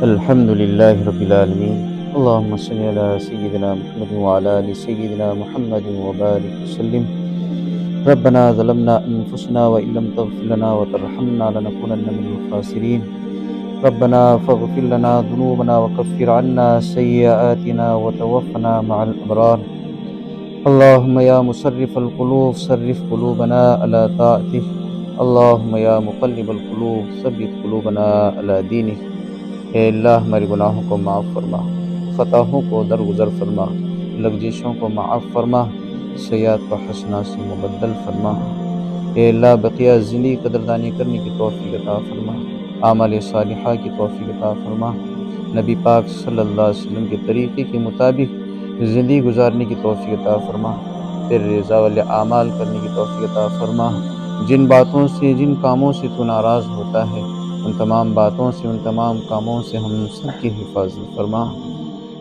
الحمد لله رب العالمين اللهم صل على سيدنا محمد وعلى آل سيدنا محمد وبارك وسلم ربنا ظلمنا أنفسنا وإن لم تغفر لنا وترحمنا لنكونن من الخاسرين ربنا فاغفر لنا ذنوبنا وكفر عنا سيئاتنا وتوفنا مع الأبرار اللهم يا مصرف القلوب صرف قلوبنا على طاعتك اللهم يا مقلب القلوب ثبت قلوبنا على دينك۔ اے اللہ ہمارے گناہوں کو معاف فرما، خطاؤں کو درگزر فرما، لغزشوں کو معاف فرما، سیئات کو حسنات سے مبدل فرما۔ اے اللہ بقیہ زندگی قدردانی کرنے کی توفیق عطا فرما، اعمال صالحہ کی توفیق عطا فرما، نبی پاک صلی اللہ علیہ وسلم کے طریقے کے مطابق زندگی گزارنے کی توفیق عطا فرما، تیرے رضا والے اعمال کرنے کی توفیق عطا فرما۔ جن باتوں سے، جن کاموں سے تو ناراض ہوتا ہے، ان تمام باتوں سے، ان تمام کاموں سے ہم سب کی حفاظت فرما۔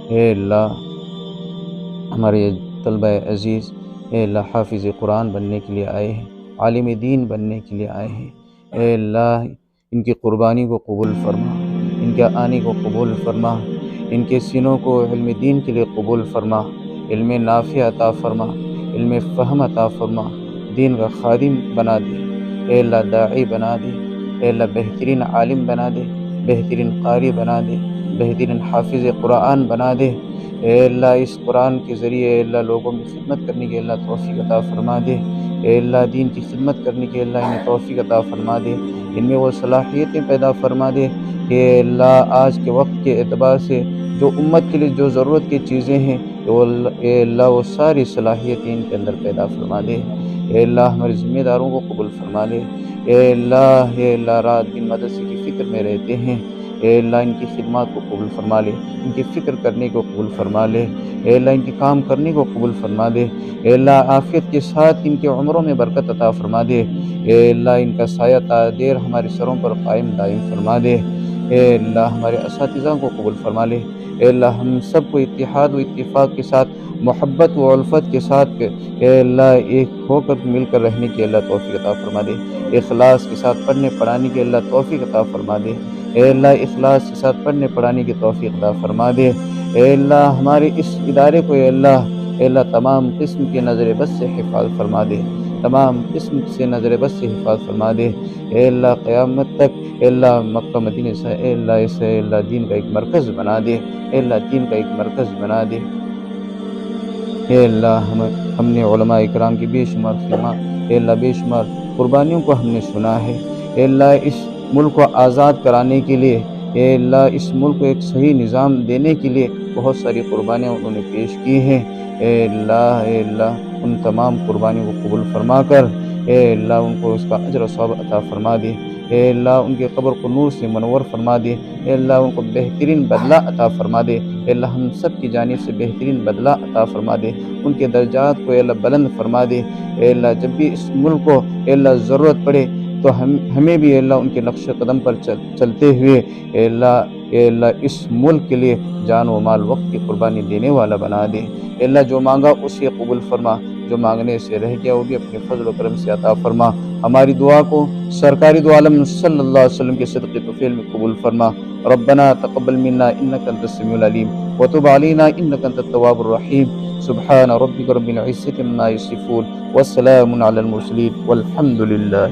اے اللہ ہمارے طلبہ عزیز، اے اللہ حافظ قرآن بننے کے لیے آئے ہیں، عالم دین بننے کے لیے آئے ہیں، اے اللہ ان کی قربانی کو قبول فرما، ان کے آنے کو قبول فرما، ان کے سینوں کو علم دین کے لیے قبول فرما، علم نافع عطا فرما، علم فہم عطا فرما، دین کا خادم بنا دے، اے اللہ داعی بنا دے، اے اللہ بہترین عالم بنا دے، بہترین قاری بنا دے، بہترین حافظ قرآن بنا دے، اے اللہ اس قرآن کے ذریعے اے اللہ لوگوں کی خدمت کرنے کی اللہ توفیق عطا فرما دے، اے اللہ دین کی خدمت کرنے کی اللہ انہیں توفیق عطا فرما دے، ان میں وہ صلاحیتیں پیدا فرما دے کہ اے اللہ آج کے وقت کے اعتبار سے جو امت کے لیے جو ضرورت کی چیزیں ہیں اے اللہ وہ ساری صلاحیتیں ان کے اندر پیدا فرما دے، اے اللہ ہمارے ذمہ داروں کو قبول فرما لے، اے اللہ رات دن مدرسے کی فکر میں رہتے ہیں، اے اللہ ان کی خدمات کو قبول فرما لے، ان کی فکر کرنے کو قبول فرما لے، اے اللہ ان کی کام کرنے کو قبول فرما دے، اے اللہ عافیت کے ساتھ ان کے عمروں میں برکت عطا فرما دے، اے اللہ ان کا سایہ تا دیر ہمارے سروں پر قائم دائم فرما دے، اے اللہ ہمارے اساتذہ کو قبول فرما لے، اے اللہ ہم سب کو اتحاد و اتفاق کے ساتھ محبت و الفت کے ساتھ اے اللہ ایک ہو کر مل کر رہنے کی اللہ توفیق عطا فرما دے، اخلاص کے ساتھ پڑھنے پڑھانے کی اللہ توفیق عطا فرما دے، اے اللہ اخلاص کے ساتھ پڑھنے پڑھانے کی توفیق عطا فرما دے، اے اللہ ہمارے اس ادارے کو اے اللہ تمام قسم کے نظر بد سے حفاظت فرما دے، تمام قسم سے نظر بد سے حفاظت فرما دے، اے اللہ قیامت تک اے اللہ مکہ مدینہ سے اے اللہ دین کا ایک مرکز بنا دے، اے اللہ دین کا ایک مرکز بنا دے، اے اللہ ہم نے علماء اکرام کی بے شمار خدمات اے اللہ بے شمار قربانیوں کو ہم نے سنا ہے، اے اللہ اس ملک کو آزاد کرانے کے لیے اے اللہ اس ملک کو ایک صحیح نظام دینے کے لیے بہت ساری قربانیاں انہوں نے پیش کی ہیں، اے اللہ ان تمام قربانیوں کو قبول فرما کر اے اللہ ان کو اس کا اجر و ثواب عطا فرما دے، اے اللہ ان کے قبر کو نور سے منور فرما دے، اے اللہ ان کو بہترین بدلہ عطا فرما دے، اے اللہ ہم سب کی جانب سے بہترین بدلہ عطا فرما دے، ان کے درجات کو اے اللہ بلند فرما دے، اے اللہ جب بھی اس ملک کو اے اللہ ضرورت پڑے تو ہمیں بھی اے اللہ ان کے نقش قدم پر چلتے ہوئے اے اللہ اس ملک کے لیے جان و مال وقت کی قربانی دینے والا بنا دے، اے اللہ جو مانگا اسے قبول فرما، جو مانگنے سے رہ گیا وہ بھی اپنے فضل و کرم سے عطا فرما، ہماری دعا کو سرکاری دو عالم صلی اللہ علیہ وسلم کے صدقے طفیل میں قبول فرما، ربنا تقبل منا انک انت السمیع العلیم وتب علینا انک انت التواب الرحیم، سبحان ربک رب العزة عما یصفون والسلام علی المرسلین والحمد للہ۔